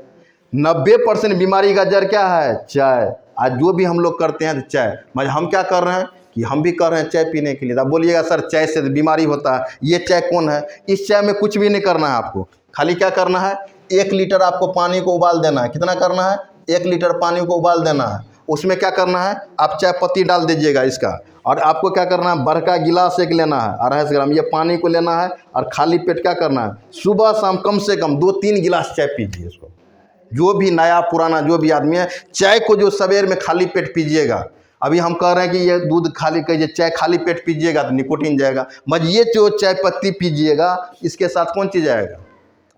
90% बीमारी का जड़ क्या है? चाय। आज जो भी हम लोग करते हैं तो चाय, मगर हम क्या कर रहे हैं कि हम भी कर रहे हैं चाय पीने के लिए। आप बोलिएगा सर चाय से बीमारी होता है, ये चाय कौन है? इस चाय में कुछ भी नहीं करना है आपको, खाली क्या करना है, 1 लीटर आपको पानी को उबाल देना है। कितना करना है? 1 लीटर पानी को उबाल देना है। उसमें क्या करना है, आप चाय पत्ती डाल दीजिएगा इसका, और आपको क्या करना है, बड़का गिलास एक लेना है 250 ग्राम ये पानी को लेना है, और खाली पेट क्या करना है, सुबह शाम कम से कम 2-3 गिलास चाय पीजिए। इसको जो भी नया पुराना जो भी आदमी है, चाय को जो सवेर में खाली पेट पीजिएगा। अभी हम कह रहे हैं कि ये दूध खाली कहिए, चाय खाली पेट पीजिएगा तो निकोटीन जाएगा, मगर ये जो चाय पत्ती पीजिएगा इसके साथ कौन चीज़ आएगा?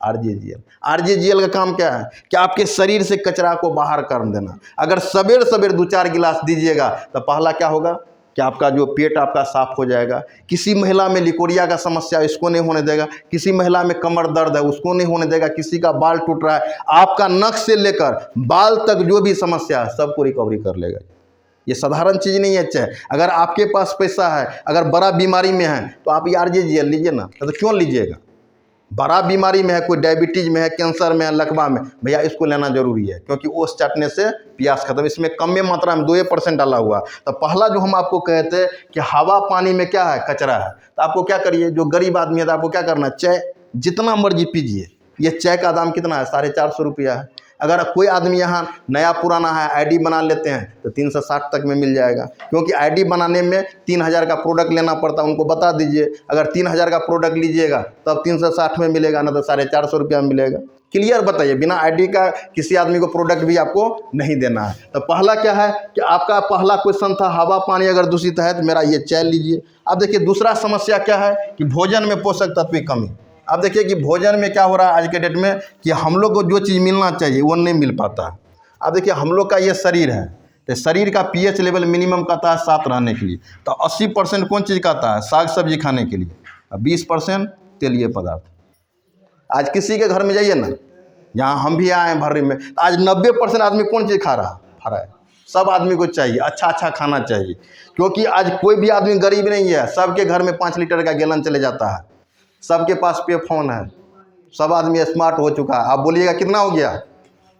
RGGL। RGGL का काम क्या है कि आपके शरीर से कचरा को बाहर कर देना। अगर सवेर 2-4 गिलास दीजिएगा तो पहला क्या होगा कि आपका जो पेट आपका साफ हो जाएगा। किसी महिला में लिकोरिया का समस्या इसको नहीं होने देगा, किसी महिला में कमर दर्द है उसको नहीं होने देगा, किसी का बाल टूट रहा है, आपका नख से लेकर बाल तक जो भी समस्या है सबको रिकवरी कर लेगा। ये साधारण चीज़ नहीं है चाहे। अगर आपके पास पैसा है, अगर बड़ा बीमारी में है तो आप ये RGGL लीजिए ना, तो क्यों लीजिएगा? बड़ा बीमारी में है, कोई डायबिटीज में है, कैंसर में है, लकवा में, भैया इसको लेना जरूरी है, क्योंकि ओस चाटने से प्यास खत्म। इसमें कम मात्रा में 2% डाला हुआ। तो पहला जो हम आपको कहते हैं कि हवा पानी में क्या है, कचरा है, तो आपको क्या करिए, जो गरीब आदमी है तो आपको क्या करना है, चाय जितना मर्जी पीजिए। ये चाय का दाम कितना है? 450 रुपया है। अगर कोई आदमी यहाँ नया पुराना है ID बना लेते हैं तो 360 तक में मिल जाएगा, क्योंकि ID बनाने में 3000 का प्रोडक्ट लेना पड़ता है, उनको बता दीजिए। अगर 3000 का प्रोडक्ट लीजिएगा तब 360 में मिलेगा, ना तो 450 रुपया में मिलेगा। क्लियर बताइए, बिना ID का किसी आदमी को प्रोडक्ट भी आपको नहीं देना है। तो पहला क्या है कि आपका पहला क्वेश्चन था हवा पानी अगर दूषित है तो मेरा ये चाय लीजिए। अब देखिए दूसरा समस्या क्या है कि भोजन में पोषक तत्व की कमी। अब देखिए कि भोजन में क्या हो रहा है आज के डेट में कि हम लोग को जो चीज़ मिलना चाहिए वो नहीं मिल पाता है। अब देखिए हम लोग का ये शरीर है, तो शरीर का pH लेवल मिनिमम कहता है 7 रहने के लिए, तो 80% कौन चीज़ कहता है, साग सब्जी खाने के लिए, 20% तेलीय पदार्थ। आज किसी के घर में जाइए ना, यहाँ हम भी आए हैं भर्री में, तो आज 90% आदमी कौन चीज़ खा रहा है? सब आदमी को चाहिए अच्छा खाना चाहिए, क्योंकि आज कोई भी आदमी गरीब नहीं है, सबके घर में 5 लीटर का गैलन चले जाता है, सबके पास पे फोन है, सब आदमी स्मार्ट हो चुका है। आप बोलिएगा कितना हो गया?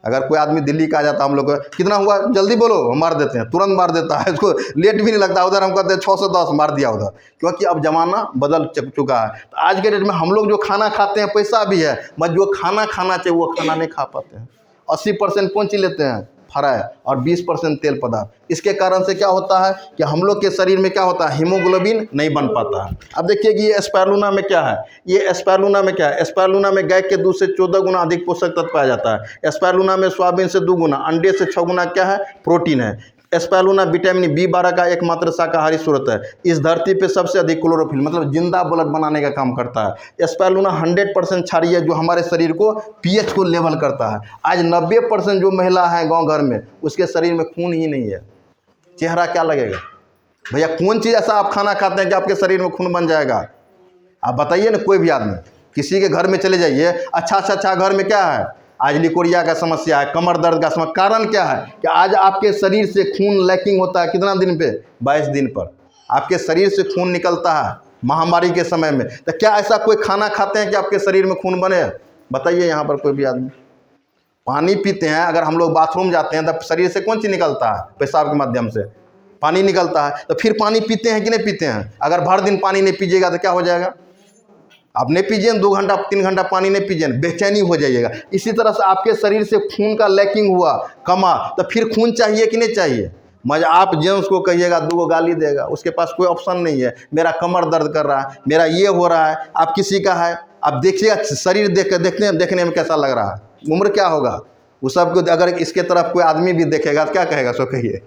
अगर कोई आदमी दिल्ली का आ जाता, हम लोग कितना हुआ जल्दी बोलो, हम मार देते हैं, तुरंत मार देता है, इसको लेट भी नहीं लगता। उधर हम कहते हैं 610 मार दिया उधर, क्योंकि अब ज़माना बदल चुका है। तो आज के डेट में हम लोग जो खाना खाते हैं, पैसा भी है, मगर जो खाना खाना चाहिए वो खाना नहीं खा पाते हैं। 80% कौन चीज़ लेते हैं, फ्राई, और 20% तेल पदार्थ। इसके कारण से क्या होता है कि हम लोग के शरीर में क्या होता है, हीमोग्लोबिन नहीं बन पाता है। अब देखिए कि ये स्पायरुलिना में क्या है, ये स्पायरुलिना में क्या है, स्पायरुलिना में गाय के दूध से 14 गुना अधिक पोषक तत्व पाया जाता है। स्पायरुलिना में सोयाबीन से 2 गुना, अंडे से 6 गुना क्या है, प्रोटीन है। स्पायरुलिना विटामिन B12 का एकमात्र शाकाहारी स्रोत है। इस धरती पे सबसे अधिक क्लोरोफिल मतलब जिंदा ब्लड बनाने का काम करता है। स्पायरुलिना 100% क्षारीय है, जो हमारे शरीर को pH को लेवल करता है। आज 90% जो महिला है गांव घर में, उसके शरीर में खून ही नहीं है, चेहरा क्या लगेगा? भैया कौन चीज़ ऐसा आप खाना खाते हैं कि आपके शरीर में खून बन जाएगा? आप बताइए ना, कोई भी आदमी किसी के घर में चले जाइए, अच्छा घर में क्या है, आज लिकोरिया का समस्या है, कमर दर्द का समस्या। कारण क्या है कि आज आपके शरीर से खून लैकिंग होता है, कितना दिन पे, 22 दिन पर आपके शरीर से खून निकलता है महामारी के समय में। तो क्या ऐसा कोई खाना खाते हैं कि आपके शरीर में खून बने? बताइए यहाँ पर कोई भी आदमी। पानी पीते हैं, अगर हम लोग बाथरूम जाते हैं तो शरीर से कौन चीज़ निकलता है, पेशाब के माध्यम से पानी निकलता है। तो फिर पानी पीते हैं कि नहीं पीते हैं? अगर भर दिन पानी नहीं पीजिएगा तो क्या हो जाएगा? आप नहीं पीजिए, 2 घंटा 3 घंटा पानी नहीं पीजिए, बेचैनी हो जाइएगा। इसी तरह से आपके शरीर से खून का लैकिंग हुआ, कमा, तो फिर खून चाहिए कि नहीं चाहिए? मगर आप जेंट्स को कहिएगा 2 गाली देगा, उसके पास कोई ऑप्शन नहीं है। मेरा कमर दर्द कर रहा है, मेरा ये हो रहा है, आप किसी का है, आप देखिएगा शरीर देखने में कैसा लग रहा है, उम्र क्या होगा वो सबको। अगर इसके तरफ कोई आदमी भी देखेगा तो क्या कहेगा, सो कहिए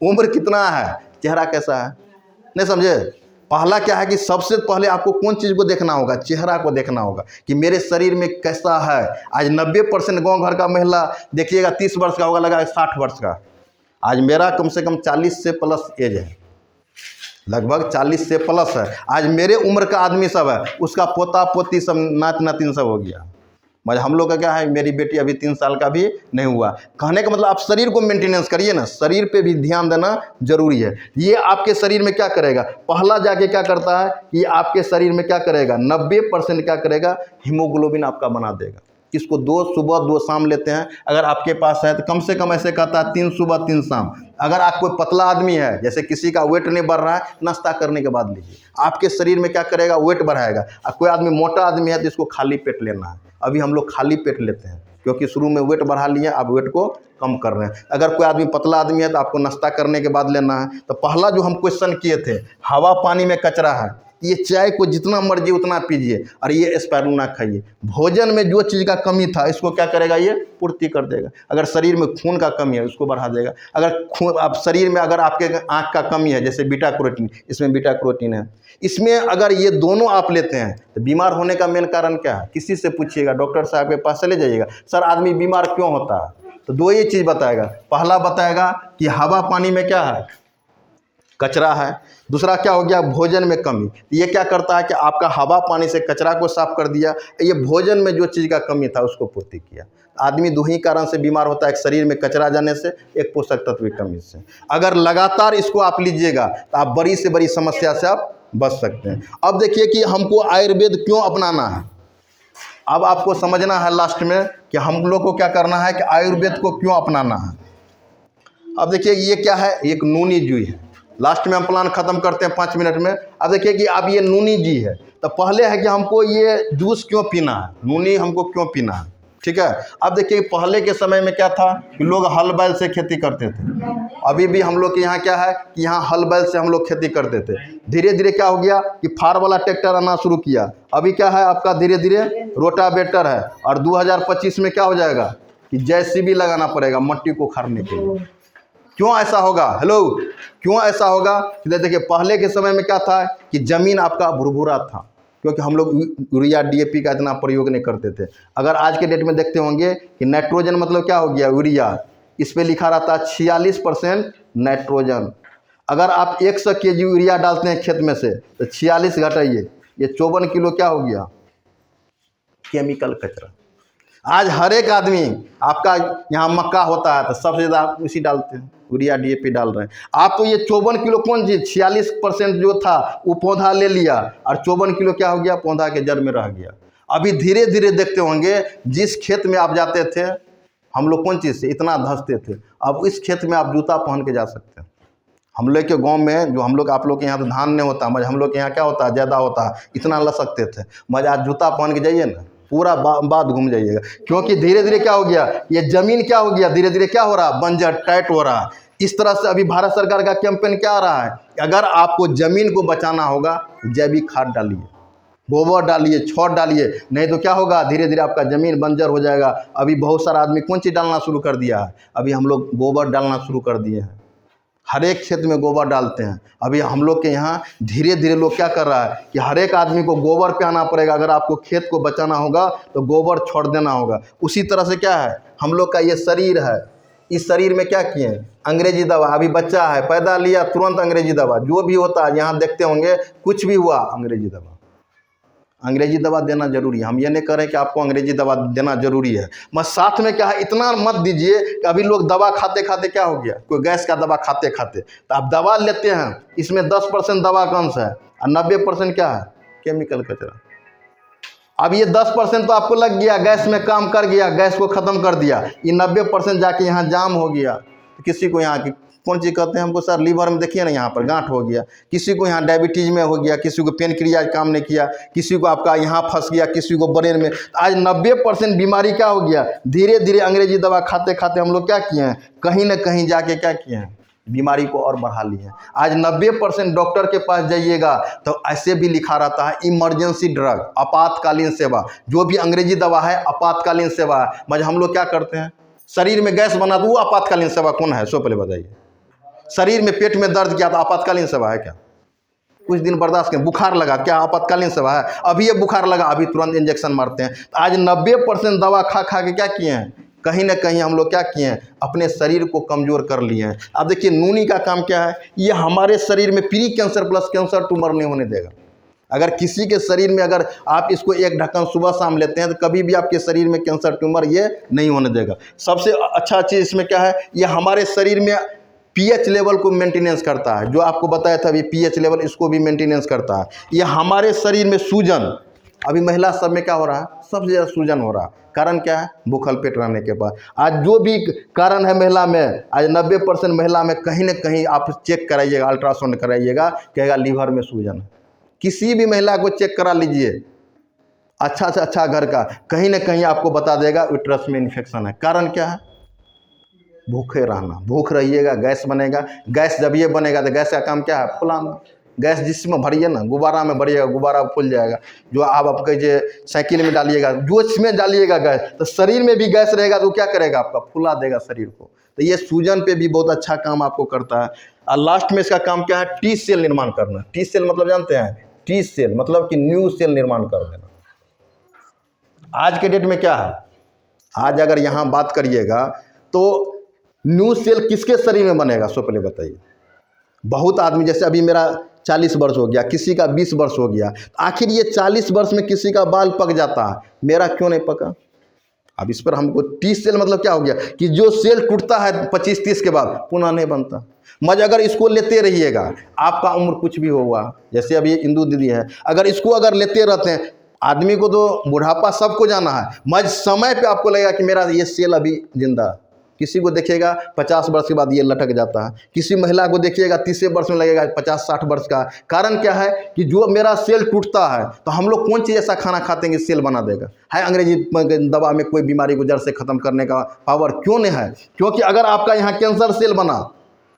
उम्र कितना है, चेहरा कैसा है, नहीं समझे? पहला क्या है कि सबसे पहले आपको कौन चीज़ को देखना होगा, चेहरा को देखना होगा कि मेरे शरीर में कैसा है। आज 90% गांव घर का महिला देखिएगा 30 वर्ष का होगा, लगा 60 वर्ष का। आज मेरा कम से कम 40 से प्लस एज है, लगभग 40 से प्लस है। आज मेरे उम्र का आदमी सब है, उसका पोता पोती सब नात नातिन सब हो गया। मगर हम लोग का क्या है, मेरी बेटी अभी 3 साल का भी नहीं हुआ। कहने का मतलब आप शरीर को मेंटेनेंस करिए ना, शरीर पे भी ध्यान देना जरूरी है। ये आपके शरीर में क्या करेगा, पहला जाके क्या करता है कि आपके शरीर में क्या करेगा, 90% क्या करेगा, हीमोग्लोबिन आपका बना देगा। इसको 2 सुबह 2 शाम लेते हैं। अगर आपके पास है तो कम से कम ऐसे कहता है 3 सुबह 3 शाम। अगर आप कोई पतला आदमी है, जैसे किसी का वेट नहीं बढ़ रहा है, नाश्ता करने के बाद लीजिए, आपके शरीर में क्या करेगा, वेट बढ़ाएगा। अब कोई आदमी मोटा आदमी है तो इसको खाली पेट लेना है। अभी हम लोग खाली पेट लेते हैं क्योंकि शुरू में वेट बढ़ा लिए, अब वेट को कम कर रहे हैं। अगर कोई आदमी पतला आदमी है तो आपको नाश्ता करने के बाद लेना है। तो पहला जो हम क्वेश्चन किए थे, हवा पानी में कचरा है, ये चाय को जितना मर्जी उतना पीजिए और ये स्पाइरुलिना खाइए। भोजन में जो चीज़ का कमी था इसको क्या करेगा, ये पूर्ति कर देगा। अगर शरीर में खून का कमी है उसको बढ़ा देगा। अगर खून आप शरीर में, अगर आपके आँख का कमी है, जैसे बीटा कैरोटीन, इसमें बीटा कैरोटीन है, इसमें अगर ये दोनों आप लेते हैं तो बीमार होने का मेन कारण क्या है, किसी से पूछिएगा, डॉक्टर साहब के पास चले जाइएगा, सर आदमी बीमार क्यों होता है, तो 2 ही चीज़ बताएगा। पहला बताएगा कि हवा पानी में क्या है, कचरा है। दूसरा क्या हो गया, भोजन में कमी। ये क्या करता है कि आपका हवा पानी से कचरा को साफ कर दिया, ये भोजन में जो चीज़ का कमी था उसको पूर्ति किया। आदमी 2 ही कारण से बीमार होता है, एक शरीर में कचरा जाने से, एक पोषक तत्व की कमी से। अगर लगातार इसको आप लीजिएगा तो आप बड़ी से बड़ी समस्या से आप बच सकते हैं। अब देखिए कि हमको आयुर्वेद क्यों अपनाना है। अब आपको समझना है लास्ट में कि हम लोग को क्या करना है, कि आयुर्वेद को क्यों अपनाना है। अब देखिए ये क्या है, एक नूनी जूई है। लास्ट में हम प्लान खत्म करते हैं 5 मिनट में। अब देखिए कि अब ये नूनी जी है, तो पहले है कि हमको ये जूस क्यों पीना है, नूनी हमको क्यों पीना है, ठीक है। अब देखिए पहले के समय में क्या था कि लोग हल बैल से खेती करते थे। अभी भी हम लोग के यहाँ क्या है कि यहाँ हल बैल से हम लोग खेती करते थे। धीरे धीरे क्या हो गया कि फार वाला ट्रैक्टर आना शुरू किया। अभी क्या है आपका, धीरे धीरे रोटावेटर है। और 2025 में क्या हो जाएगा कि जेसीबी लगाना पड़ेगा मट्टी को उखाड़ने के लिए। क्यों ऐसा होगा, हेलो, क्यों ऐसा होगा? देखिए पहले के समय में क्या था कि ज़मीन आपका भुरभुरा था, क्योंकि हम लोग यूरिया डीएपी का इतना प्रयोग नहीं करते थे। अगर आज के डेट में देखते होंगे कि नाइट्रोजन मतलब क्या हो गया, यूरिया, इस पे लिखा रहता है 46% नाइट्रोजन। अगर आप 100 kg यूरिया डालते हैं खेत में से तो 46 घटाइए, ये 54 किलो क्या हो गया, केमिकल कचरा। आज हर एक आदमी, आपका यहाँ मक्का होता है तो सबसे ज़्यादा उसी डालते हैं, यूरिया डीएपी डाल रहे हैं। आप तो ये 54 किलो कौन चीज़, 46% जो था वो पौधा ले लिया और 54 किलो क्या हो गया, पौधा के जड़ में रह गया। अभी धीरे धीरे देखते होंगे, जिस खेत में आप जाते थे, हम लोग कौन चीज़ से इतना धंसते थे, अब इस खेत में आप जूता पहन के जा सकते हैं। हम लोग के गांव में जो हम लोग, आप लोग के यहाँ तो धान नहीं होता, मगर हम लोग के यहाँ क्या होता है, ज़्यादा होता है, इतना लसकते थे। मगर आज जूता पहन के जाइए ना, पूरा बात घूम जाइएगा। क्योंकि धीरे धीरे क्या हो गया, ये ज़मीन क्या हो गया, धीरे धीरे क्या हो रहा, बंजर टाइट हो रहा। इस तरह से अभी भारत सरकार का कैंपेन क्या आ रहा है, अगर आपको ज़मीन को बचाना होगा जैविक खाद डालिए, गोबर डालिए, छौट डालिए, नहीं तो क्या होगा, धीरे धीरे आपका ज़मीन बंजर हो जाएगा। अभी बहुत सारा आदमी कौन चीज़ डालना शुरू कर दिया है, अभी हम लोग गोबर डालना शुरू कर दिए हैं, हर एक खेत में गोबर डालते हैं। अभी हम लोग के यहाँ धीरे धीरे लोग क्या कर रहा है कि हर एक आदमी को गोबर पे आना पड़ेगा। अगर आपको खेत को बचाना होगा तो गोबर छोड़ देना होगा। उसी तरह से क्या है, हम लोग का ये शरीर है, इस शरीर में क्या किए, अंग्रेजी दवा। अभी बच्चा है, पैदा लिया तुरंत अंग्रेजी दवा, जो भी होता है यहाँ देखते होंगे, कुछ भी हुआ अंग्रेजी दवा। अंग्रेजी दवा देना जरूरी है, हम ये नहीं करें कि आपको अंग्रेजी दवा देना जरूरी है, मगर साथ में क्या है, इतना मत दीजिए कि अभी लोग दवा खाते खाते क्या हो गया, कोई गैस का दवा खाते खाते, तो आप दवा लेते हैं, इसमें 10% दवा का अंश है और 90% क्या है, केमिकल कचरा। अब ये 10% तो आपको लग गया, गैस में काम कर गया, गैस को ख़त्म कर दिया, ये 90% जाके यहाँ जाम हो गया। तो किसी को यहाँ की कौन चीज़ कहते हैं हमको, सर लीवर में देखिए ना, यहाँ पर गांठ हो गया, किसी को यहाँ डायबिटीज़ में हो गया, किसी को पेनक्रियाज काम नहीं किया, किसी को आपका यहाँ फंस गया, किसी को ब्रेन में। आज 90% बीमारी क्या हो गया, धीरे धीरे अंग्रेजी दवा खाते खाते हम लोग क्या किए हैं, कहीं ना कहीं जाके क्या किए हैं, बीमारी को और बढ़ा ली है। आज 90% डॉक्टर के पास जाइएगा तो ऐसे भी लिखा रहता है इमरजेंसी ड्रग, आपातकालीन सेवा। जो भी अंग्रेजी दवा है आपातकालीन सेवा है। मगर हम लोग क्या करते हैं, शरीर में गैस बना तो वो आपातकालीन सेवा कौन है, सो पहले बताइए। शरीर में पेट में दर्द किया तो आपातकालीन सेवा है क्या, कुछ दिन बर्दाश्त करें, बुखार लगा क्या आपातकालीन सेवा है, अभी ये बुखार लगा अभी तुरंत इंजेक्शन मारते हैं। तो आज 90% दवा खा खा के क्या किए हैं, कहीं ना कहीं हम लोग क्या किए हैं, अपने शरीर को कमज़ोर कर लिए हैं। अब देखिए नूनी का काम क्या है, ये हमारे शरीर में pre cancer plus cancer tumour नहीं होने देगा। अगर किसी के शरीर में अगर आप इसको एक ढक्कन सुबह शाम लेते हैं तो कभी भी आपके शरीर में कैंसर ट्यूमर ये नहीं होने देगा। सबसे अच्छा चीज़ इसमें क्या है, ये हमारे शरीर में पीएच लेवल को मेंटेनेंस करता है। जो आपको बताया था अभी पीएच लेवल, इसको भी मेंटेनेंस करता है। ये हमारे शरीर में सूजन, अभी महिला सब में क्या हो रहा है, सबसे ज़्यादा सूजन हो रहा है। कारण क्या है, भूखल पेट रहने के बाद। आज जो भी कारण है महिला में, आज 90% महिला में कहीं ना कहीं आप चेक कराइएगा, अल्ट्रासाउंड कराइएगा, कहेगा लीवर में सूजन है। किसी भी महिला को चेक करा लीजिए, अच्छा से अच्छा घर का, कहीं ना कहीं आपको बता देगा यूट्रस में इन्फेक्शन है। कारण क्या है, भूखे रहना। भूख रहिएगा, गैस बनेगा। गैस जब ये बनेगा तो गैस का काम क्या है, फुलाना। गैस जिसमें भरिए ना, गुब्बारा में भरिएगा, गुब्बारा फूल जाएगा। जो आप आपके जो साइकिल में डालिएगा, जो इसमें डालिएगा गैस, तो शरीर में भी गैस रहेगा तो क्या करेगा, आपका फुला देगा शरीर को। तो ये सूजन पे भी बहुत अच्छा काम आपको करता है। और लास्ट में इसका काम क्या है, टी सेल निर्माण करना। टी सेल मतलब जानते हैं, टी सेल मतलब कि न्यू सेल निर्माण कर देना। आज के डेट में क्या है, आज अगर यहाँ बात करिएगा तो न्यू सेल किसके शरीर में बनेगा, सो पहले बताइए। बहुत आदमी, जैसे अभी मेरा 40 वर्ष हो गया, किसी का 20 वर्ष हो गया, आखिर ये 40 वर्ष में किसी का बाल पक जाता है, मेरा क्यों नहीं पका। अब इस पर हमको टी सेल मतलब क्या हो गया कि जो सेल टूटता है 25-30 के बाद पुनः नहीं बनता। मगर अगर इसको लेते रहिएगा, आपका उम्र कुछ भी होगा, जैसे अभी इंदू दीदी है, अगर इसको अगर लेते रहते हैं, आदमी को तो बुढ़ापा सबको जाना है, मगर समय पे आपको लगेगा कि मेरा ये सेल अभी जिंदा। किसी को देखिएगा 50 वर्ष के बाद ये लटक जाता है, किसी महिला को देखिएगा 30 वर्ष में लगेगा 50-60 वर्ष का। कारण क्या है कि जो मेरा सेल टूटता है, तो हम लोग कौन चीज़ ऐसा खाना खाते हैं कि सेल बना देगा। है अंग्रेजी दवा में कोई बीमारी को जड़ से ख़त्म करने का पावर क्यों नहीं है, क्योंकि अगर आपका यहाँ कैंसर सेल बना,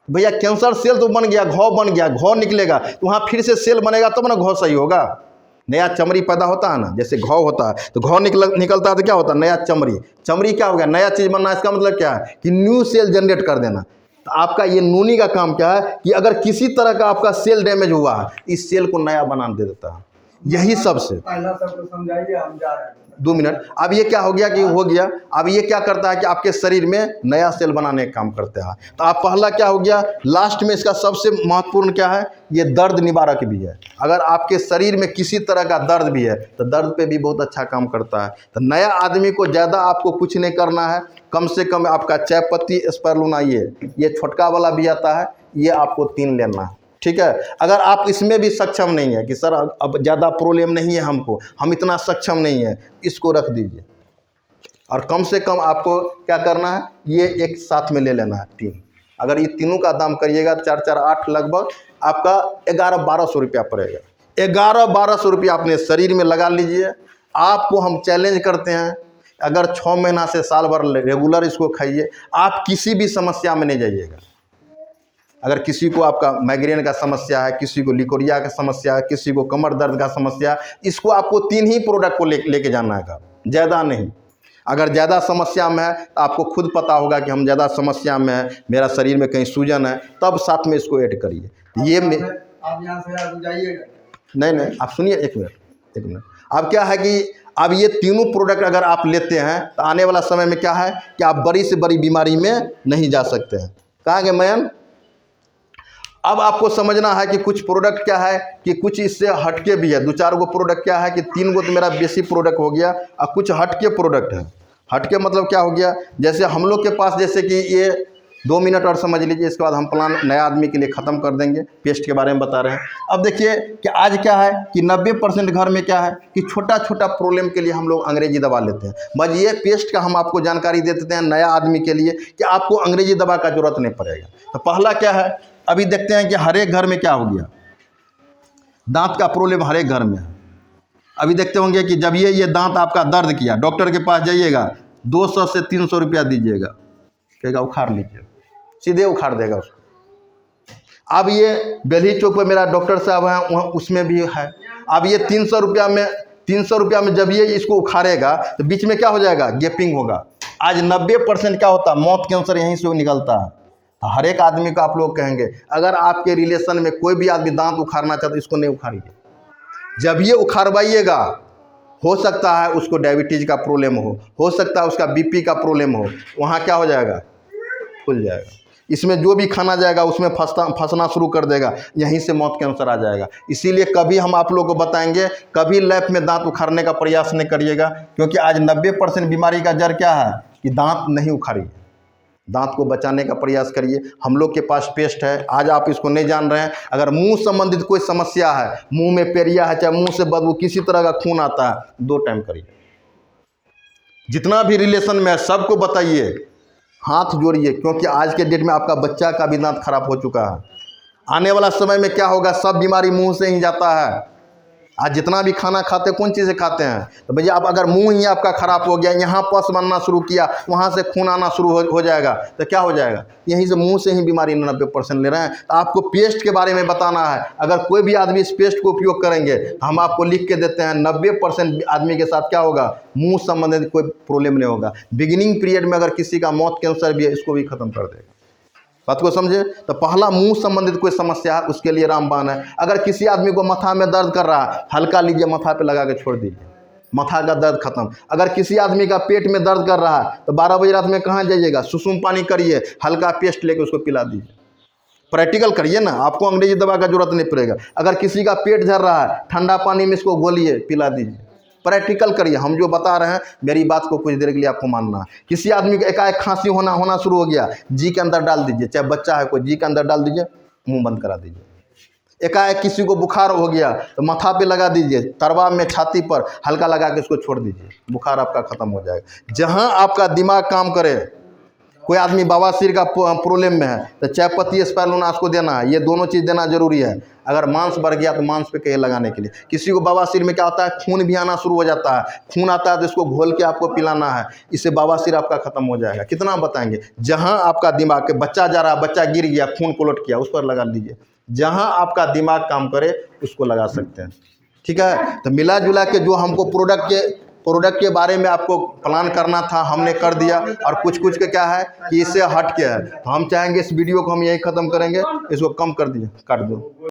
भैया कैंसर सेल तो बन गया, घाव बन गया, घाव निकलेगा तो वहाँ फिर से सेल बनेगा तब ना घाव सही होगा। नया चमड़ी पैदा होता है ना, जैसे घाव होता है तो घाव निकलता है तो क्या होता है, नया चमड़ी। चमड़ी क्या हो गया, नया चीज़ बनना। इसका मतलब क्या है कि न्यू सेल जनरेट कर देना। तो आपका ये नूनी का काम क्या है कि अगर किसी तरह का आपका सेल डैमेज हुआ है, इस सेल को नया बना दे देता है। यही सबसे
पहला शब्द समझाइए, हम जा रहे हैं।
2 मिनट। अब ये क्या हो गया कि हो गया, अब ये क्या करता है कि आपके शरीर में नया सेल बनाने का काम करता है। तो आप पहला क्या हो गया, लास्ट में इसका सबसे महत्वपूर्ण क्या है, ये दर्द निवारक भी है। अगर आपके शरीर में किसी तरह का दर्द भी है तो दर्द पे भी बहुत अच्छा काम करता है। तो नया आदमी को ज़्यादा आपको कुछ नहीं करना है, कम से कम आपका चाय पत्ती स्पाइरुलिना, ये छोटका वाला भी आता है, ये आपको 3 लेना है, ठीक है। अगर आप इसमें भी सक्षम नहीं है कि सर अब ज़्यादा प्रॉब्लम नहीं है हमको, हम इतना सक्षम नहीं है, इसको रख दीजिए। और कम से कम आपको क्या करना है, ये एक साथ में ले लेना है 3। अगर ये तीनों का दाम करिएगा 4-4, 8 लगभग आपका 1100-1200 रुपया पड़ेगा। 1100-1200 रुपया अपने शरीर में लगा लीजिए। आपको हम चैलेंज करते हैं, अगर 6 महीना से साल भर रेगुलर इसको खाइए, आप किसी भी समस्या में नहीं जाइएगा। अगर किसी को आपका माइग्रेन का समस्या है, किसी को लिकोरिया का समस्या है, किसी को कमर दर्द का समस्या, इसको आपको 3 ही प्रोडक्ट को लेके जाना है, ज़्यादा नहीं। अगर ज़्यादा समस्या में है तो आपको खुद पता होगा कि हम ज़्यादा समस्या में है, मेरा शरीर में कहीं सूजन है, तब साथ में इसको ऐड करिए। ये
आप यहाँ से आगे जाइएगा।
नहीं, आप सुनिए, एक मिनट। अब क्या है कि अब ये तीनों प्रोडक्ट अगर आप लेते हैं तो आने वाला समय में क्या है कि आप बड़ी से बड़ी बीमारी में नहीं जा सकते हैं। कहाँ गए मैन। अब आपको समझना है कि कुछ प्रोडक्ट क्या है कि कुछ इससे हटके भी है। 2-4 गो प्रोडक्ट क्या है कि 3 गो तो मेरा बेसिक प्रोडक्ट हो गया, और कुछ हटके प्रोडक्ट है। हटके मतलब क्या हो गया, जैसे हम लोग के पास, जैसे कि ये 2 मिनट और समझ लीजिए, इसके बाद हम प्लान नया आदमी के लिए ख़त्म कर देंगे। पेस्ट के बारे में बता रहे हैं। अब देखिए कि आज क्या है कि 90% घर में क्या है कि छोटा छोटा प्रॉब्लम के लिए हम लोग अंग्रेजी दवा लेते हैं। बस ये पेस्ट का हम आपको जानकारी दे देते हैं नया आदमी के लिए कि आपको अंग्रेजी दवा का जरूरत नहीं पड़ेगा। तो पहला क्या है, अभी देखते हैं कि हर एक घर में क्या हो गया, दांत का प्रॉब्लम हर एक घर में है। अभी देखते होंगे कि जब ये दांत आपका दर्द किया, डॉक्टर के पास जाइएगा, 200 से 300 रुपया दीजिएगा, कहेगा उखाड़ लीजिए, सीधे उखाड़ देगा उसको। अब ये बेली चौक पर मेरा डॉक्टर साहब हैं, वहाँ उसमें भी है। अब ये 300 रुपया में जब ये इसको उखाड़ेगा तो बीच में क्या हो जाएगा, गैपिंग होगा। आज 90% क्या होता है, मौत कैंसर यहीं से निकलता है। हर एक आदमी को आप लोग कहेंगे, अगर आपके रिलेशन में कोई भी आदमी दांत उखाड़ना चाहता है, इसको नहीं उखाड़िए। जब ये उखाड़वाइएगा हो सकता है उसको डायबिटीज़ का प्रॉब्लम हो सकता है उसका बीपी का प्रॉब्लम हो, वहाँ क्या हो जाएगा, खुल जाएगा। इसमें जो भी खाना जाएगा उसमें फंसना शुरू कर देगा, यहीं से मौत के आंसर आ जाएगा। इसीलिए कभी हम आप लोगों को बताएंगे, कभी लैब में दांत उखाड़ने का प्रयास नहीं करिएगा, क्योंकि आज 90% बीमारी का जड़ क्या है कि दांत नहीं उखाड़िए, दांत को बचाने का प्रयास करिए। हम लोग के पास पेस्ट है, आज आप इसको नहीं जान रहे हैं, अगर मुंह संबंधित कोई समस्या है, मुंह में पेरिया है, चाहे मुंह से बदबू, किसी तरह का खून आता है, 2 टाइम करिए। जितना भी रिलेशन में है सबको बताइए, हाथ जोड़िए, क्योंकि आज के डेट में आपका बच्चा का भी दांत खराब हो चुका है। आने वाला समय में क्या होगा, सब बीमारी मुंह से ही जाता है। आज जितना भी खाना खाते कौन चीज़ से खाते हैं, तो भैया आप अगर मुंह ही आपका खराब हो गया, यहाँ पस बनना शुरू किया, वहाँ से खून आना शुरू हो जाएगा, तो क्या हो जाएगा, यहीं से मुंह से ही बीमारी 90% ले रहे हैं। तो आपको पेस्ट के बारे में बताना है, अगर कोई भी आदमी इस पेस्ट को उपयोग करेंगे तो हम आपको लिख के देते हैं 90% आदमी के साथ क्या होगा, मुंह संबंधित कोई प्रॉब्लम नहीं होगा। बिगिनिंग पीरियड में अगर किसी का मौत कैंसर भी है, इसको भी खत्म कर देगा। बात को समझे। तो पहला मुंह संबंधित कोई समस्या है, उसके लिए रामबाण है। अगर किसी आदमी को माथा में दर्द कर रहा है, हल्का लीजिए, माथा पे लगा के छोड़ दीजिए, माथा का दर्द खत्म। अगर किसी आदमी का पेट में दर्द कर रहा है तो 12 बजे रात में कहाँ जाइएगा, सुसुम पानी करिए, हल्का पेस्ट लेके उसको पिला दीजिए। प्रैक्टिकल करिए ना, आपको अंग्रेजी दवा का जरूरत नहीं पड़ेगा। अगर किसी का पेट झड़ रहा है, ठंडा पानी में इसको घोलिए, पिला दीजिए। प्रैक्टिकल करिए, हम जो बता रहे हैं मेरी बात को कुछ देर के लिए आपको मानना है। किसी आदमी को एकाएक खांसी होना शुरू हो गया, जी के अंदर डाल दीजिए, चाहे बच्चा है कोई, जी के अंदर डाल दीजिए, मुंह बंद करा दीजिए। एकाएक किसी को बुखार हो गया तो माथा पे लगा दीजिए, तरवा में छाती पर हल्का लगा के इसको छोड़ दीजिए, बुखार आपका खत्म हो जाएगा। जहाँ आपका दिमाग काम करे, कोई आदमी बवासीर का प्रॉब्लम में है तो चाय पत्ती स्पाइरुलिना को देना है, ये दोनों चीज़ देना जरूरी है। अगर मांस बढ़ गया तो मांस पे कहीं लगाने के लिए। किसी को बवासीर में क्या होता है, खून भी आना शुरू हो जाता है, खून आता है तो इसको घोल के आपको पिलाना है, इससे बवासीर आपका खत्म हो जाएगा। कितना बताएंगे, जहाँ आपका दिमाग के, बच्चा जा रहा, बच्चा गिर गया, खून कोलट किया, उस पर लगा लीजिए। जहाँ आपका दिमाग काम करे उसको लगा सकते हैं, ठीक है। तो मिला जुला के जो हमको प्रोडक्ट के बारे में आपको प्लान करना था हमने कर दिया, और कुछ के क्या है कि इससे हट के है। तो हम चाहेंगे इस वीडियो को हम यही ख़त्म करेंगे, इसको कम कर दीजिए, काट दो।